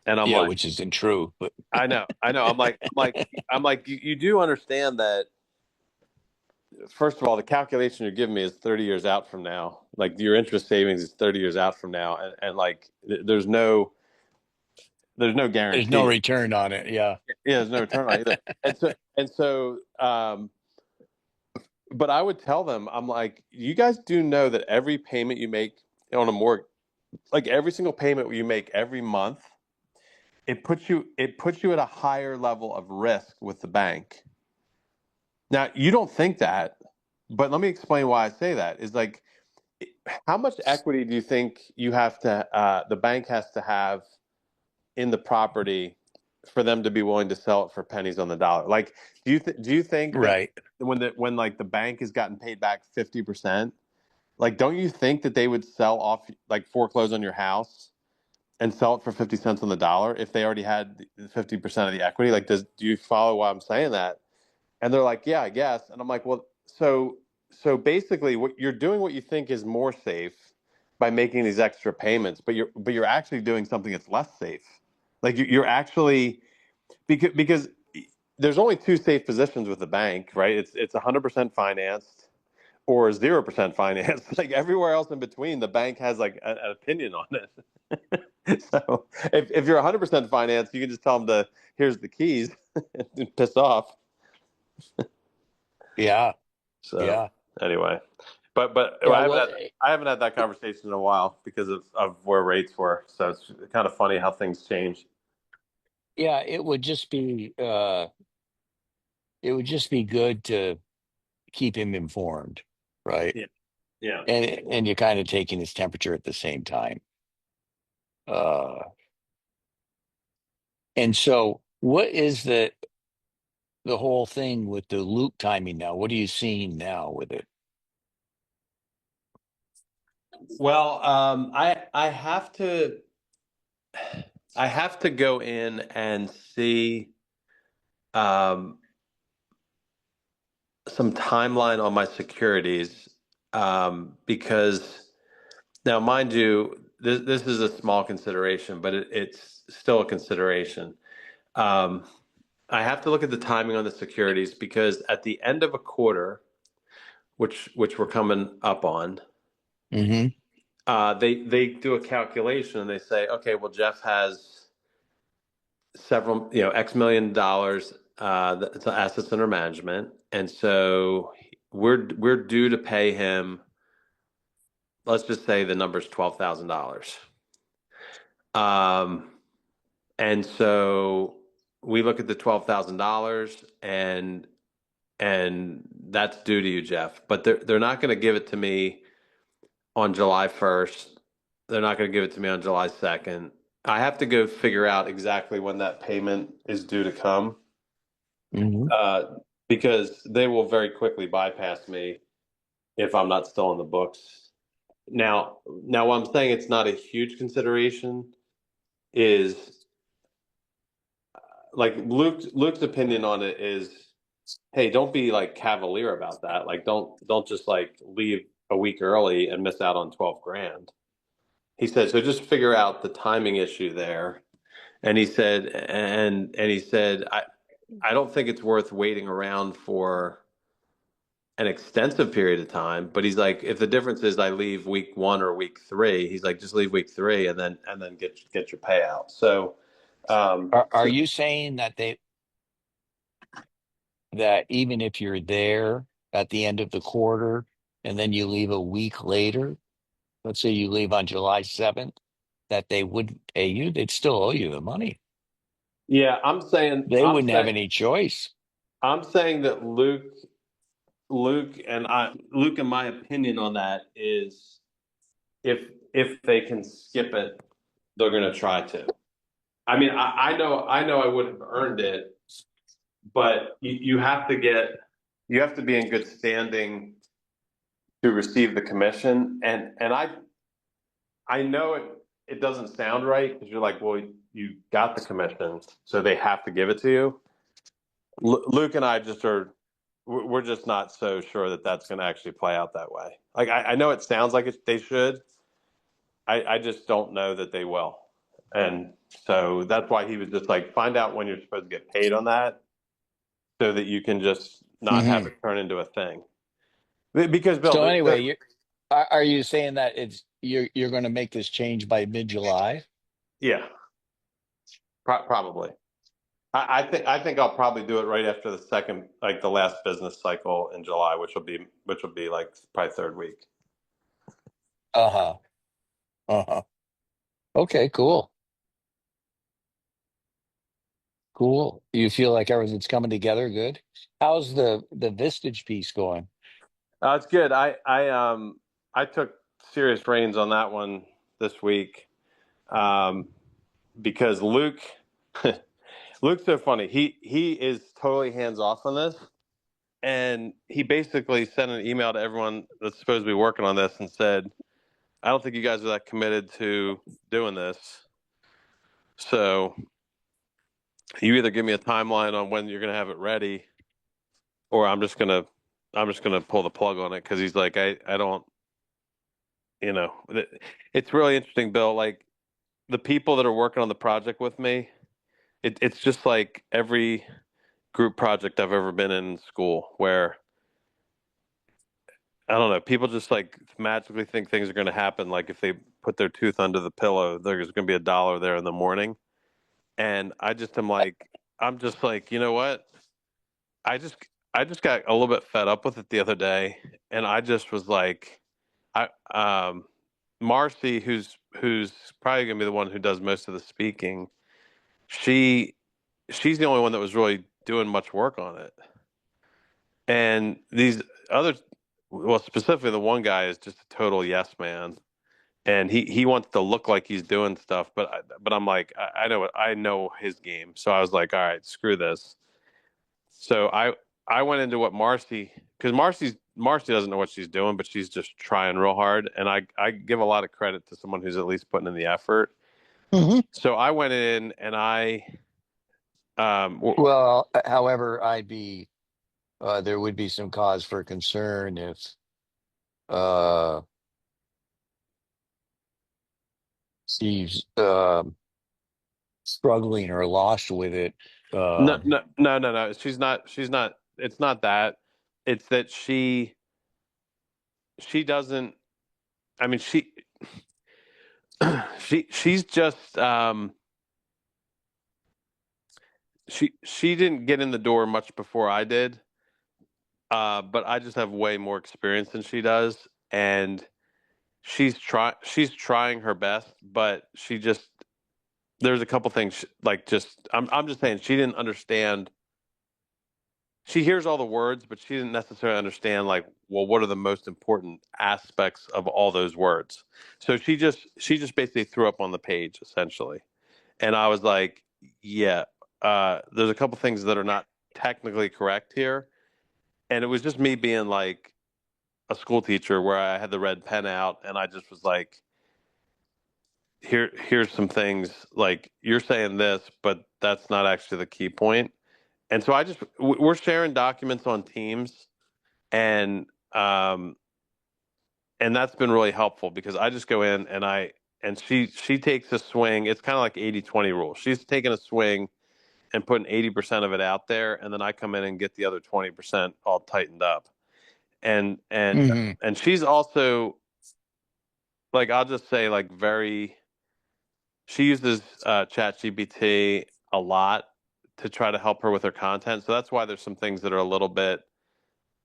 And I'm Yeah, like, which isn't true, but I know. I'm like, you do understand that. First of all, the calculation you're giving me is 30 years out from now. Like your interest savings is 30 years out from now, and like there's no there's no guarantee. return on it. Yeah. Yeah, there's no return on it either. And so, but I would tell them, I'm like, you guys do know that every payment you make on a mortgage, like every single payment you make every month, it puts you at a higher level of risk with the bank. Now, you don't think that, but let me explain why I say that. Is like, how much equity do you think the bank has to have in the property for them to be willing to sell it for pennies on the dollar? Like, do you think that Right. when like the bank has gotten paid back 50%, like don't you think that they would sell off, like foreclose on your house and sell it for 50 cents on the dollar if they already had 50% of the equity? Like, do you follow why I'm saying that? And they're like, yeah, I guess. And I'm like, well, so basically what you're doing, what you think is more safe by making these extra payments, but you're actually doing something that's less safe. Like you're actually, because there's only two safe positions with the bank, right? It's 100% financed or 0% financed. Like everywhere else in between, the bank has like an opinion on it. So if you're 100% financed, you can just tell them here's the keys and piss off. Yeah. So Yeah. anyway, but Yeah. I haven't had that conversation in a while because of where rates were. So it's kind of funny how things change. Yeah, it would just be good to keep him informed, right? Yeah, yeah. And you're kind of taking his temperature at the same time. Uh, and so what is the whole thing with the loop timing now? What are you seeing now with it? Well, I have to go in and see um, some timeline on my securities, because now, mind you, this is a small consideration, but it's still a consideration. Um, I have to look at the timing on the securities because at the end of a quarter, which we're coming up on, Hmm. they do a calculation and they say, okay, well, Jeff has several, X million dollars, that's assets under management, and so we're due to pay him. Let's just say the number's $12,000. Um, and so we look at the $12,000 and that's due to you, Jeff. But they're not going to give it to me on July 1st. They're not going to give it to me on July 2nd. I have to go figure out exactly when that payment is due to come, Hmm. uh, because they will very quickly bypass me if I'm not still on the books. Now, what I'm saying it's not a huge consideration is like Luke's opinion on it is, hey, don't be like cavalier about that. Like, don't just like leave a week early and miss out on 12 grand. He said, so just figure out the timing issue there. And he said, I don't think it's worth waiting around for an extensive period of time. But he's like, if the difference is I leave week 1 or week 3, he's like, just leave week 3 and then get your payout. So, Are so you saying that that even if you're there at the end of the quarter and then you leave a week later, let's say you leave on July 7th, that they wouldn't pay you? They'd still owe you the money. yeah, I'm saying They I'm wouldn't have saying any choice. I'm saying that Luke, in my opinion on that is if they can skip it, they're going to try to. I mean, I know I would have earned it, but you have to be in good standing to receive the commission, and I know it doesn't sound right because you're like, well, you got the commission, so they have to give it to you. Luke and I just are we're just not so sure that that's going to actually play out that way. Like I know it sounds like they should. I just don't know that they will. And so that's why he was just like, find out when you're supposed to get paid on that so that you can just not have Hmm. it turn into a thing. Because Bill, So anyway, are you saying that you're going to make this change by mid-July? yeah, probably. I think I'll probably do it right after the second, like the last business cycle in July, which will be like probably third week. Uh-huh. Uh-huh. Okay, cool. Cool. You feel like everything's coming together good? How's the Vistage piece going? It's good. I took serious reins on that one this week, um, because Luke's so funny. He is totally hands off on this, and he basically sent an email to everyone that's supposed to be working on this and said, "I don't think you guys are that committed to doing this. So you either give me a timeline on when you're going to have it ready, or I'm just gonna pull the plug on it." Because he's like, I don't, you know, it's really interesting, Bill. Like the people that are working on the project with me, it's just like every group project I've ever been in school where I don't know, people just like magically think things are going to happen. Like if they put their tooth under the pillow, there's going to be $1 there in the morning. And I'm just like, you know what? I just, I just got a little bit fed up with it the other day, and I just was like, I, Marcy, who's probably going to be the one who does most of the speaking. She, she's the only one that was really doing much work on it. And these others, well, specifically the one guy is just a total yes man, and he wants to look like he's doing stuff, but I'm like, I know his game, so I was like, all right, screw this. So I went into what Marcy, because Marcy doesn't know what she's doing, but she's just trying real hard, and I give a lot of credit to someone who's at least putting in the effort. Hmm. So I went in and um Well, however, there would be some cause for concern if uh she's struggling or lost with it. No, Um, no, no, no, no. She's not. She's not. It's not that. It's that she doesn't. I mean, she's just she didn't get in the door much before I did. But I just have way more experience than she does, and she's trying her best, but she just there's a couple things like just I'm just saying she didn't understand. She hears all the words, but she didn't necessarily understand like, well, what are the most important aspects of all those words? So she just basically threw up on the page essentially, and I was like, yeah, there's a couple things that are not technically correct here, and it was just me being like a school teacher where I had the red pen out and I just was like, here's some things like you're saying this, but that's not actually the key point. And so we're sharing documents on Teams, and um and that's been really helpful because I just go in and she takes a swing. It's kind of like 80-20 rule. She's taking a swing and putting 80% of it out there, and then I come in and get the other 20% all tightened up. And mhm, and she's also like I'll just say like very she uses ChatGPT a lot to try to help her with her content. So that's why there's some things that are a little bit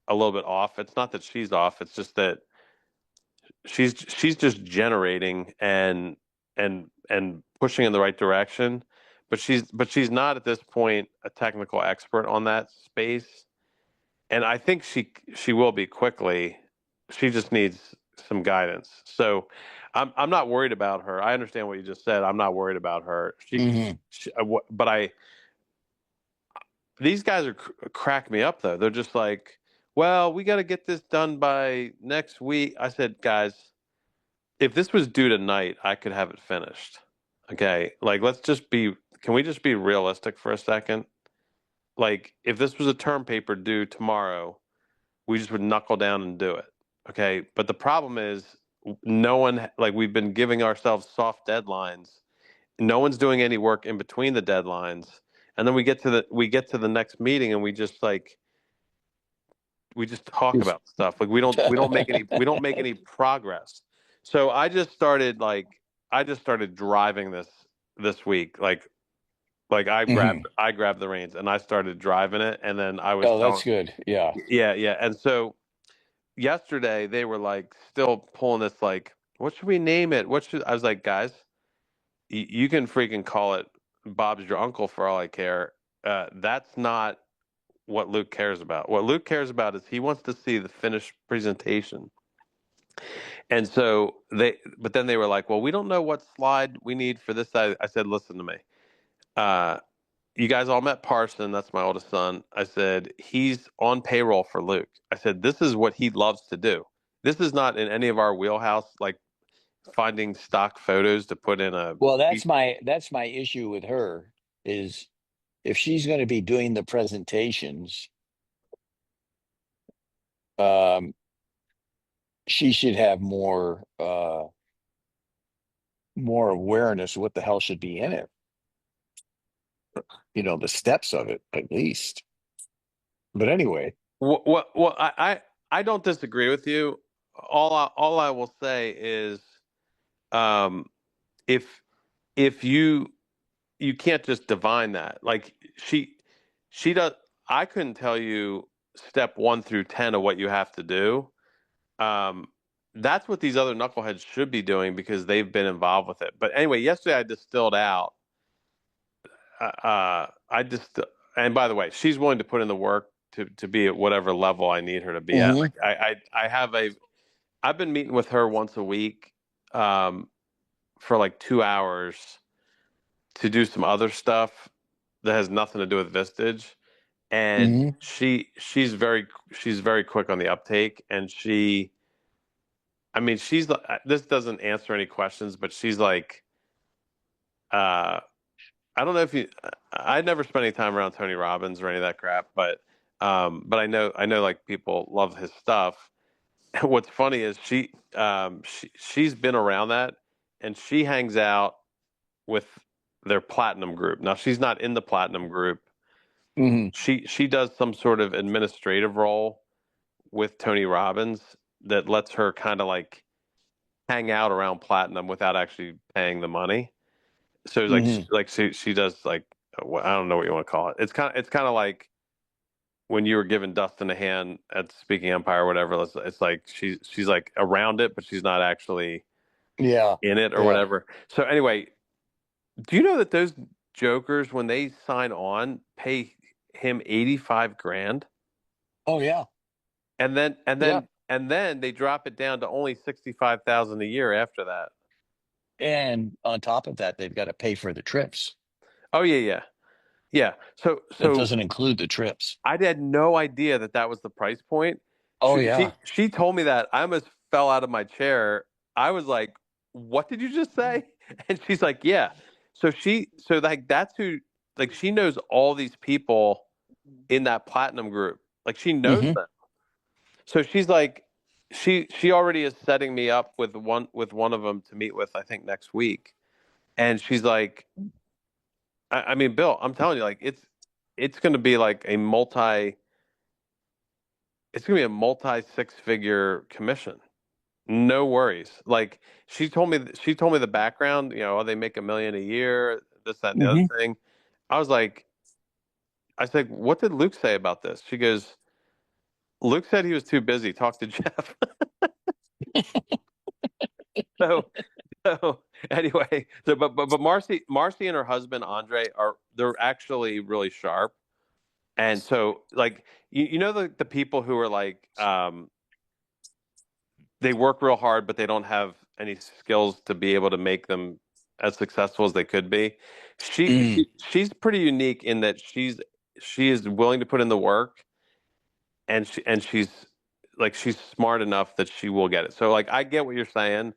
off. It's not that she's off, it's just that she's just generating and pushing in the right direction. But she's not at this point a technical expert on that space. And I think she will be quickly. She just needs some guidance. So I'm not worried about her. I understand what you just said. I'm not worried about her. mhm. But these guys are crack me up though. They're just like, well, we got to get this done by next week. I said, guys, if this was due tonight, I could have it finished. Okay, like let's just be. Can we just be realistic for a second? Like, if this was a term paper due tomorrow, we just would knuckle down and do it. Okay. But the problem is, no one, like, we've been giving ourselves soft deadlines. No one's doing any work in between the deadlines. And then we get to the next meeting and we just talk Just- about stuff. Like we don't make any progress. So I just started driving this week. Like Mhm. I grabbed the reins and I started driving it, and then I was Oh, that's telling, good. Yeah. yeah, yeah. And so yesterday they were like still pulling this like, what should we name it? What should I was like, guys, you can freaking call it Bob's your uncle for all I care. That's not what Luke cares about. What Luke cares about is he wants to see the finished presentation. And so but then they were like, well, we don't know what slide we need for this. I said, listen to me. Uh, you guys all met Parson. That's my oldest son. I said, he's on payroll for Luke. I said, this is what he loves to do. This is not in any of our wheelhouse, like finding stock photos to put in a. Well, that's my issue with her is if she's going to be doing the presentations, um, she should have more awareness of what the hell should be in it. The steps of it at least. But anyway, Well, I don't disagree with you. All I will say is, um, if if you can't just divine that. Like she does. I couldn't tell you step 1 through 10 of what you have to do. Um, that's what these other knuckleheads should be doing because they've been involved with it. But anyway, yesterday I distilled out. I just and by the way, she's willing to put in the work to be at whatever level I need her to be at. hmm Like I've been meeting with her once a week, um, for like 2 hours to do some other stuff that has nothing to do with Vistage. And hmm she's very quick on the uptake, and I mean, this doesn't answer any questions, but she's like, uh, I don't know if I never spent any time around Tony Robbins or any of that crap, but I know like people love his stuff. What's funny is she's been around that, and she hangs out with their platinum group. Now she's not in the platinum group, Hmm. She does some sort of administrative role with Tony Robbins that lets her kind of like hang out around platinum without actually paying the money. So it's like Hmm. she does like I don't know what you want to call it. It's kind of like when you were giving Dustin a hand at Speaking Empire or whatever. It's like she's like around it, but she's not actually Yeah. in it or Yeah. whatever. So anyway, do you know that those jokers when they sign on pay him 85 grand Oh yeah. and then Yeah. they drop it down to only 65,000 a year after that. And on top of that, they've got to pay for the trips. Oh yeah, yeah. Yeah. That So doesn't include the trips. I had no idea that that was the price point. Oh yeah. She told me that. I almost fell out of my chair. I was like, "What did you just say?" And she's like, "Yeah." So like that's who like she knows all these people in that platinum group. Like she knows Hmm. them. So she's like she already is setting me up with one of them to meet with I think next week. And she's like I mean, Bill, I'm telling you like it's going to be like a multi it's gonna be a multi six figure commission. No worries. Like she told me the background. You know, oh, they make 1 million a year. This, that, and the other Hmm. thing. I was like, I said, what did Luke say about this? She goes, Luke said he was too busy. Talk to Jeff. so so anyway, but Marcy and her husband Andre they're actually really sharp. And so like you know the people who are like they work real hard, but they don't have any skills to be able to make them as successful as they could be. Mm. She's pretty unique in that she is willing to put in the work, and she's like she's smart enough that she will get it. So like I get what you're saying.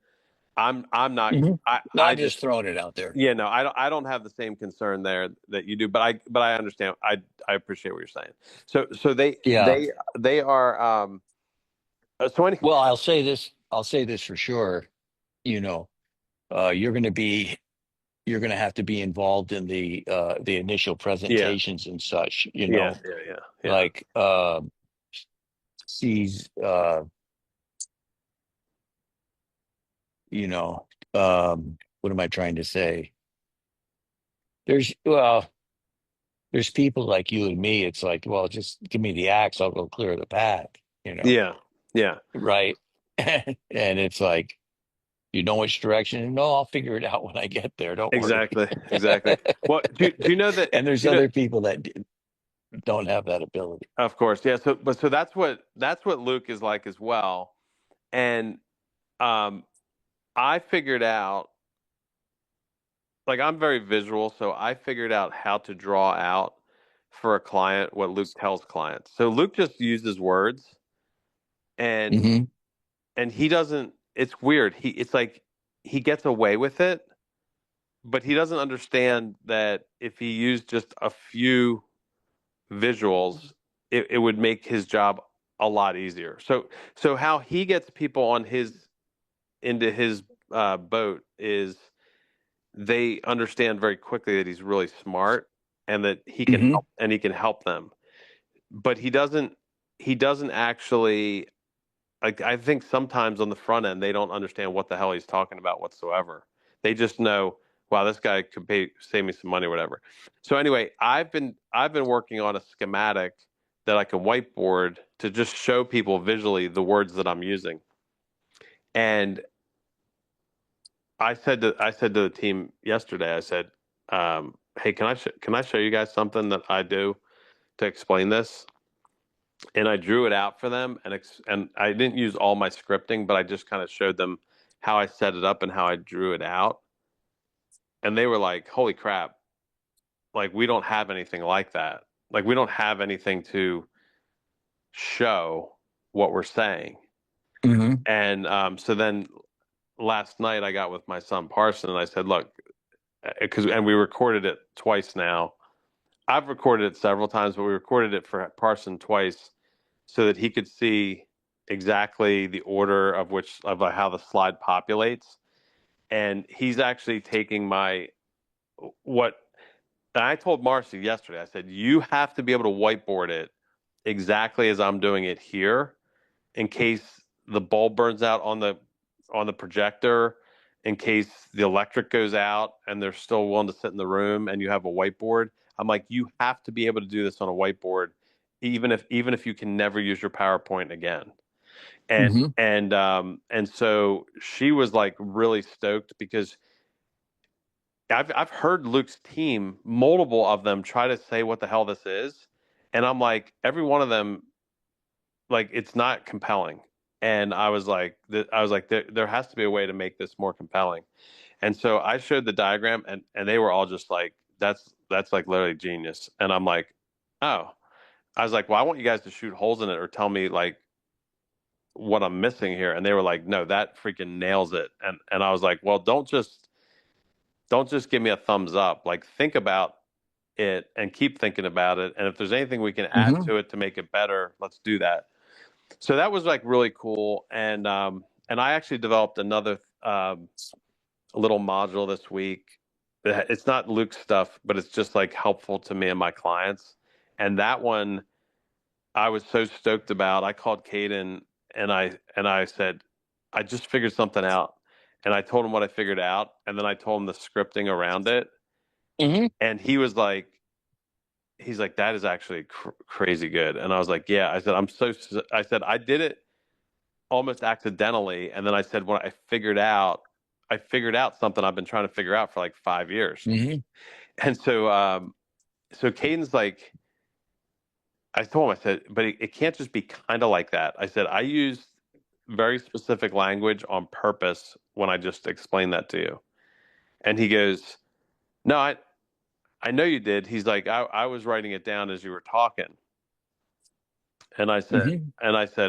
I'm not Hmm. I Not just just throwing it out there. yeah no I don't have the same concern there that you do, but I understand. I appreciate what you're saying. So Yeah. they are so any Well, I'll say this for sure. You know, you're going to be, you're going to have to be involved in the initial yeah presentations and such, you yeah know, yeah yeah yeah like, she's, you know, what am I trying to say? Well, there's people like you and me. It's like, well, just give me the axe. I'll go clear the path, you know, yeah yeah. right? And it's like, you know which direction? No, I'll figure it out when I get there. Don't worry. Exactly, exactly. Well, do you know that? And there's Do you know? other people that don't have that ability. Of course, yeah. So that's what Luke is like as well. And um, I figured out like I'm very visual, so I figured out how to draw out for a client what Luke tells clients. So Luke just uses words, and Hmm. he doesn't. It's weird. It's like he gets away with it, but he doesn't understand that if he used just a few visuals, it would make his job a lot easier. So how he gets people on his into his boat is they understand very quickly that he's really smart and that Hmm. he can help them. But he doesn't actually like I think sometimes on the front end they don't understand what the hell he's talking about whatsoever. They just know, wow, this guy could save me some money, or whatever. So anyway, I've been working on a schematic that I can whiteboard to just show people visually the words that I'm using. And I said to the team yesterday, I said, "Hey, can I show you guys something that I do to explain this?" And I drew it out for them, and I didn't use all my scripting, but I just kind of showed them how I set it up and how I drew it out, and they were like, "Holy crap! Like we don't have anything like that. Like we don't have anything to show what we're saying." Hmm. And so then last night I got with my son Parson and I said, "Look, because and we recorded it twice now. I've recorded it several times, but we recorded it for Parson twice so that he could see exactly the order of which of how the slide populates. And he's actually taking my what And I told Marcy yesterday, I said, you have to be able to whiteboard it exactly as I'm doing it here in case the bulb burns out on the projector, in case the electric goes out and they're still willing to sit in the room and you have a whiteboard. I'm like, you have to be able to do this on a whiteboard, even if you can never use your PowerPoint again. Hmm. And so she was like really stoked because I've heard Luke's team, multiple of them, try to say what the hell this is, and I'm like, every one of them, like, it's not compelling. And I was like, there has to be a way to make this more compelling. And so I showed the diagram, and they were all just like, that's like literally genius. And I'm like, oh, I was like, well, I want you guys to shoot holes in it or tell me like what I'm missing here. And they were like, no, that freaking nails it. And I was like, well, don't just give me a thumbs up. Like, think about it and keep thinking about it. And if there's anything we can add Hmm. to it to make it better, let's do that. So that was like really cool. And I actually developed another little module this week. It's not Luke's stuff, but it's just like helpful to me and my clients. And that one I was so stoked about. I called Caden and I said, I just figured something out. And I told him what I figured out, and then I told him the scripting around it. Hmm. And he's like, that is actually crazy good. And I was like, yeah. I said, I said, I did it almost accidentally. And then I said, when I figured out something I've been trying to figure out for like 5 years. Hmm. And so Caden's like, I told him, I said, but it can't just be kind of like that. I said, I used very specific language on purpose when I just explained that to you. And he goes, no, I know you did. He's like, I was writing it down as you were talking. And I said, Hmm.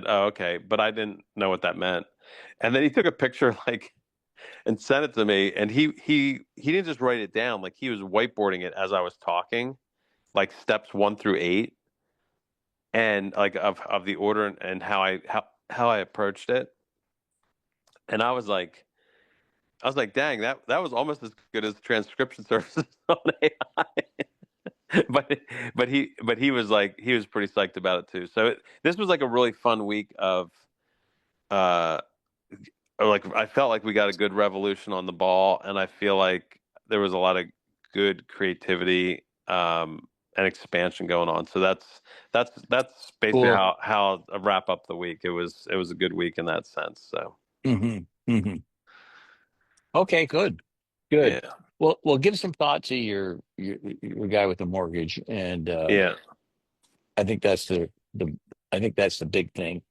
oh, okay, but I didn't know what that meant. And then he took a picture like and sent it to me, and he didn't just write it down, like he was whiteboarding it as I was talking, like steps 1 through 8, and like of the order and how I approached it. And I was like, dang, that was almost as good as transcription services on AI. but but he was like he was pretty psyched about it too. So this was like a really fun week of uh like I felt like we got a good revolution on the ball, and I feel like there was a lot of good creativity and expansion going on. So that's basically Cool. how I wrap up the week. It was a good week in that sense. So Hmm. Hmm. Okay, good. Good. yeah, Well, give some thought to your guy with the mortgage, and yeah, I think that's the I think that's the big thing.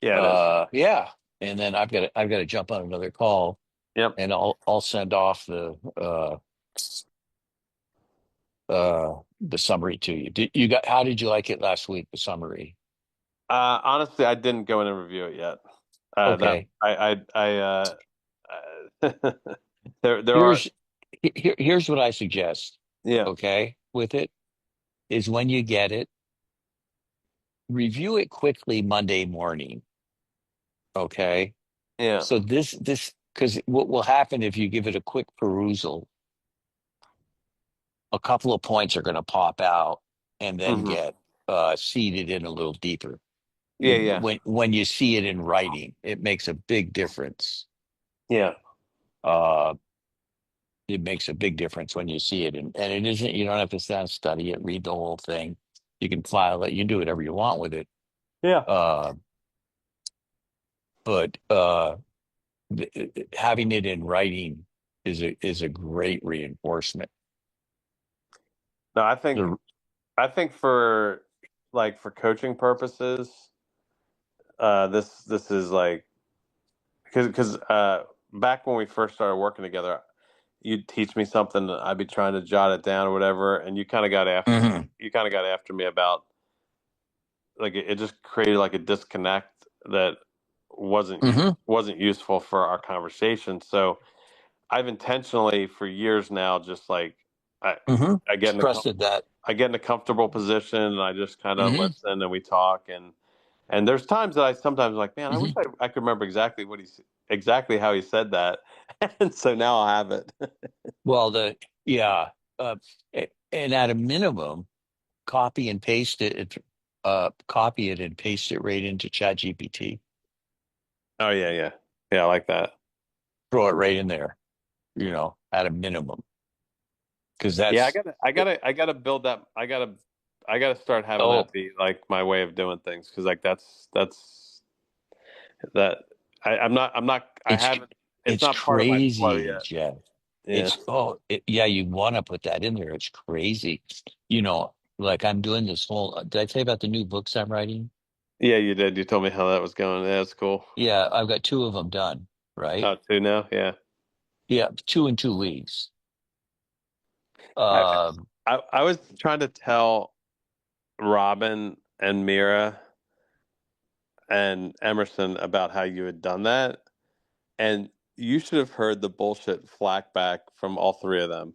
yeah. It is. Yeah. And then I've got to jump on another call, Yep. and I'll send off the summary to you. Did you got how did you like it last week, the summary? Honestly, I didn't go in and review it yet. That Okay. uh, there are Here's here's what I suggest, yeah, okay, with it is when you get it, review it quickly Monday morning, okay? yeah. So this because what will happen if you give it a quick perusal, a couple of points are going to pop out and then Hmm. get seeded in a little deeper. Yeah, yeah, When you see it in writing, it makes a big difference. yeah. Uh, it makes a big difference when you see it, and it isn't. You don't have to sit down, study it, read the whole thing. You can file it. You can do whatever you want with it. Yeah. Uh, but having it in writing is a great reinforcement. No, The, I think for like for coaching purposes, this is like because back when we first started working together, you'd teach me something, I'd be trying to jot it down or whatever, and Mhm. you kind of got after me about like it just created like a disconnect that Mhm. wasn't useful for our conversation. So I've intentionally for years now just like I Mhm. I get in a Trusted that. I get in a comfortable position and I just kind of Mhm. listen and we talk and there's times that I sometimes like, man, I wish Mhm. I could remember exactly how he said that. And so now I'll have it. Well, yeah. uh, and at a minimum, copy it and paste it right into ChatGPT. Oh yeah, yeah, yeah. I like that. Throw it right in there, at a minimum, because Yeah, that's I gotta build that. I gotta start having oh, that be like my way of doing things because like that's that. I'm not. I it's haven't. It's it's not part of my flow crazy, yet. Jeff. Yeah. Yeah, you want to put that in there. It's crazy. Like I'm doing this whole, did I tell you about the new books I'm writing? Yeah, you did. You told me how that was going. Yeah, that's cool. Yeah, I've got two of them done, right? Oh, two now. Yeah. Yeah, two in 2 weeks. I, Um, I was trying to tell Robin and Mira and Emerson about how you had done that, and you should have heard the bullshit flack back from all three of them.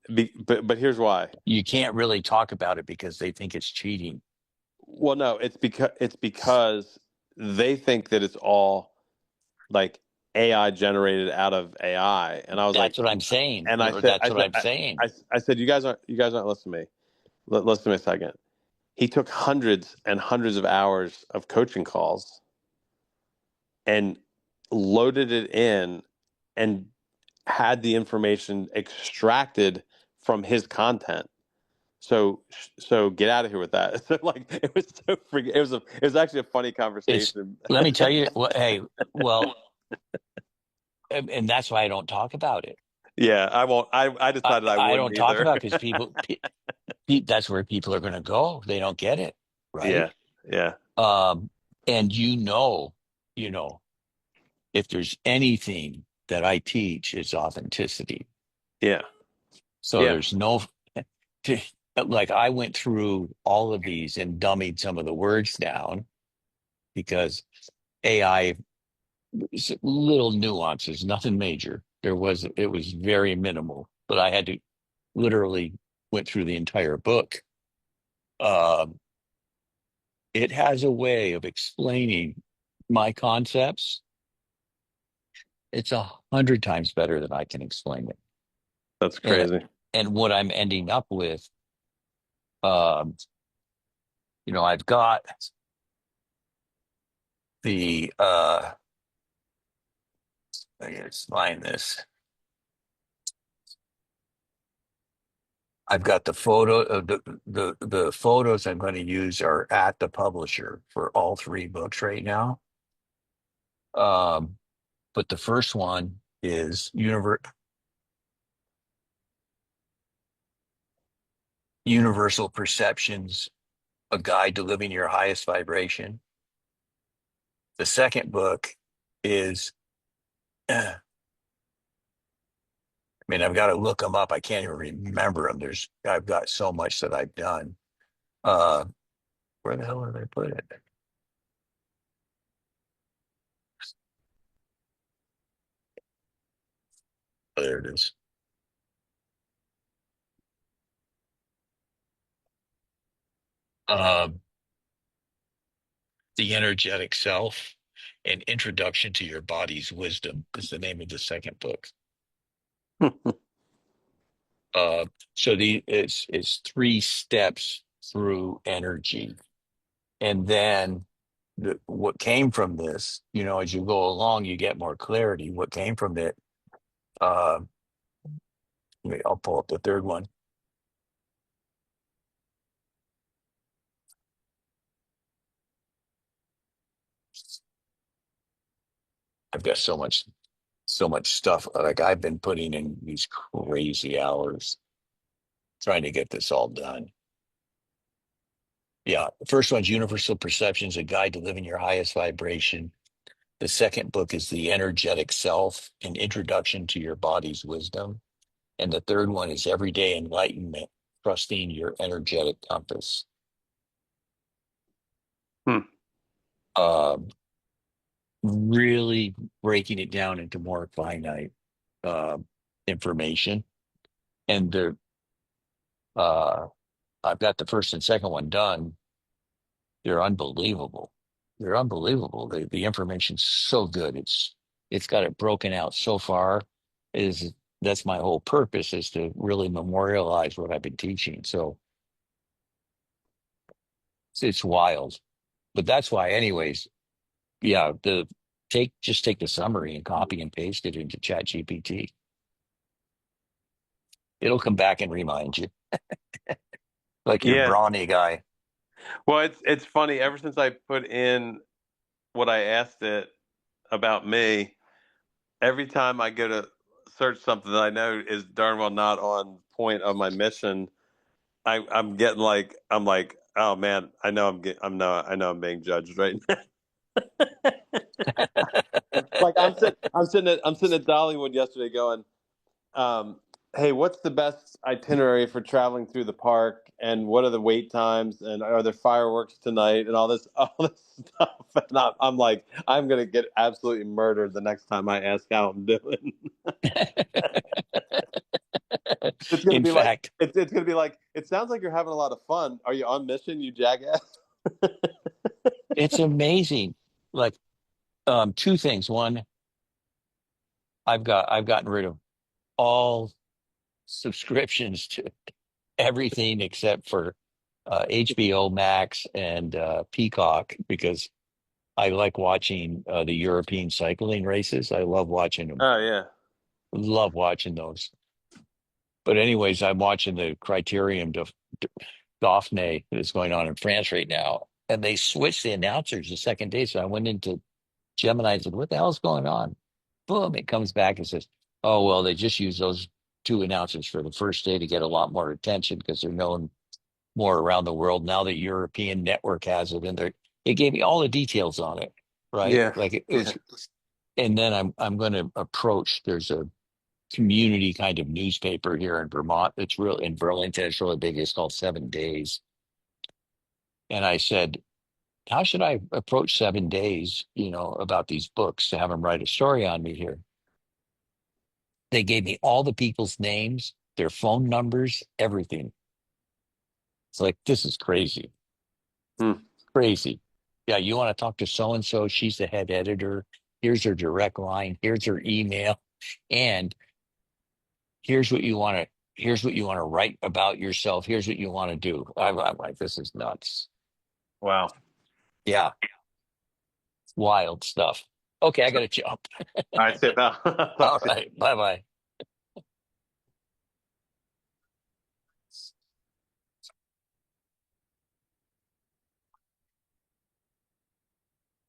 But here's why. you can't really talk about it because they think it's cheating. Well, no, it's because they think that it's all like AI generated out of AI, and I was like, That's what I'm saying. and Or that's what I'm saying. I said, you guys aren't listening to me. Listen to me a second. He took hundreds and hundreds of hours of coaching calls and loaded it in and had the information extracted from his content. So get out of here with that. So like it was so freaking. It was actually a funny It's conversation. Let me tell you what, hey, well, and that's why I don't talk about it. Yeah, I won't. I I, decided I I wouldn't don't talk either. about because that's where people are going to go. They don't get it, right? Yeah, yeah, Um, and you know, if there's anything that I teach, it's authenticity. yeah, So yeah. there's no, to, like I went through all of these and dummied some of the words down because AI, little nuances, nothing major. It was very minimal, but I had to literally went through the entire book. Um, it has a way of explaining my concepts. It's 100 times better than I can explain it. That's And crazy. and what I'm ending up with, um, I've got the let's find this. I've got the photo of the photos I'm going to use are at the publisher for all three books right now. Um, but the first one is Universal Perceptions, a guide to living your highest vibration. The second book is, I mean, I've got to look them up. I can't even remember them. I've got so much that I've done. Uh, where the hell did I put it? Oh, there it is. Um, The Energetic Self, an Introduction to Your Body's Wisdom is the name of the second book. Uh, so it's 3 steps through energy. And then what came from this, as you go along, you get more clarity. What came from it, uh, I'll pull up the third one. I've got so much stuff. Like I've been putting in these crazy hours trying to get this all done. Yeah. The first one's Universal Perceptions, a guide to living your highest vibration. The second book is The Energetic Self, an introduction to your body's wisdom. And the third one is Everyday Enlightenment, trusting your energetic compass. Hmm. Um, really breaking it down into more finite uh, information. And uh, I've got the first and second one done. They're unbelievable. They're unbelievable. The information's so good. It's got it broken out so far. It is that's my whole purpose, is to really memorialize what I've been teaching. So it's wild. But that's why, anyways, yeah, the just take the summary and copy and paste it into Chat GPT. It'll come back and remind you, like your Yeah. brawny guy. Well, it's funny. Ever since I put in what I asked it about me, every time I go to search something that I know is darn well not on point of my mission, I'm getting like I'm like, oh man, I know I know I'm being judged right now. Like I'm sitting at Dollywood yesterday going, um, hey, what's the best itinerary for traveling through the park, and what are the wait times, and are there fireworks tonight, and all this stuff. And I'm like, I'm gonna get absolutely murdered the next time I ask how I'm doing. It's gonna In be like fact, it's gonna be like it sounds like you're having a lot of fun. Are you on mission, you jackass? it's amazing. Like, two things. One, I've gotten rid of all subscriptions to everything except for HBO Max and Peacock, because I like watching the European cycling races. I love watching them. Oh yeah, Love watching those. But anyways, I'm watching the Criterium Dauphiné that's going on in France right now, and they switched the announcers the second day. So I went into Gemini and said, "What the hell's going on?" Boom! It comes back and says, "Oh well, they just use those two announcers for the first day to get a lot more attention because they're known more around the world. Now the European network has it, and it gave me all the details on it, right? yeah, Like it yeah. was, and then I'm going to approach. There's a community kind of newspaper here in Vermont. It's real in Burlington. It's really big. It's called 7 Days, and I said, how should I approach 7 Days? About these books to have them write a story on me here. They gave me all the people's names, their phone numbers, everything. It's like, this is crazy. Hmm. Crazy. Yeah, you want to talk to so and so? She's the head editor. Here's her direct line. Here's her email. And here's what you want to here's what you want to write about yourself. Here's what you want to do. I'm like, this is nuts. Wow. Yeah, wild stuff. Okay, I got to jump. All right, say that. All Talk to you. right. Bye bye.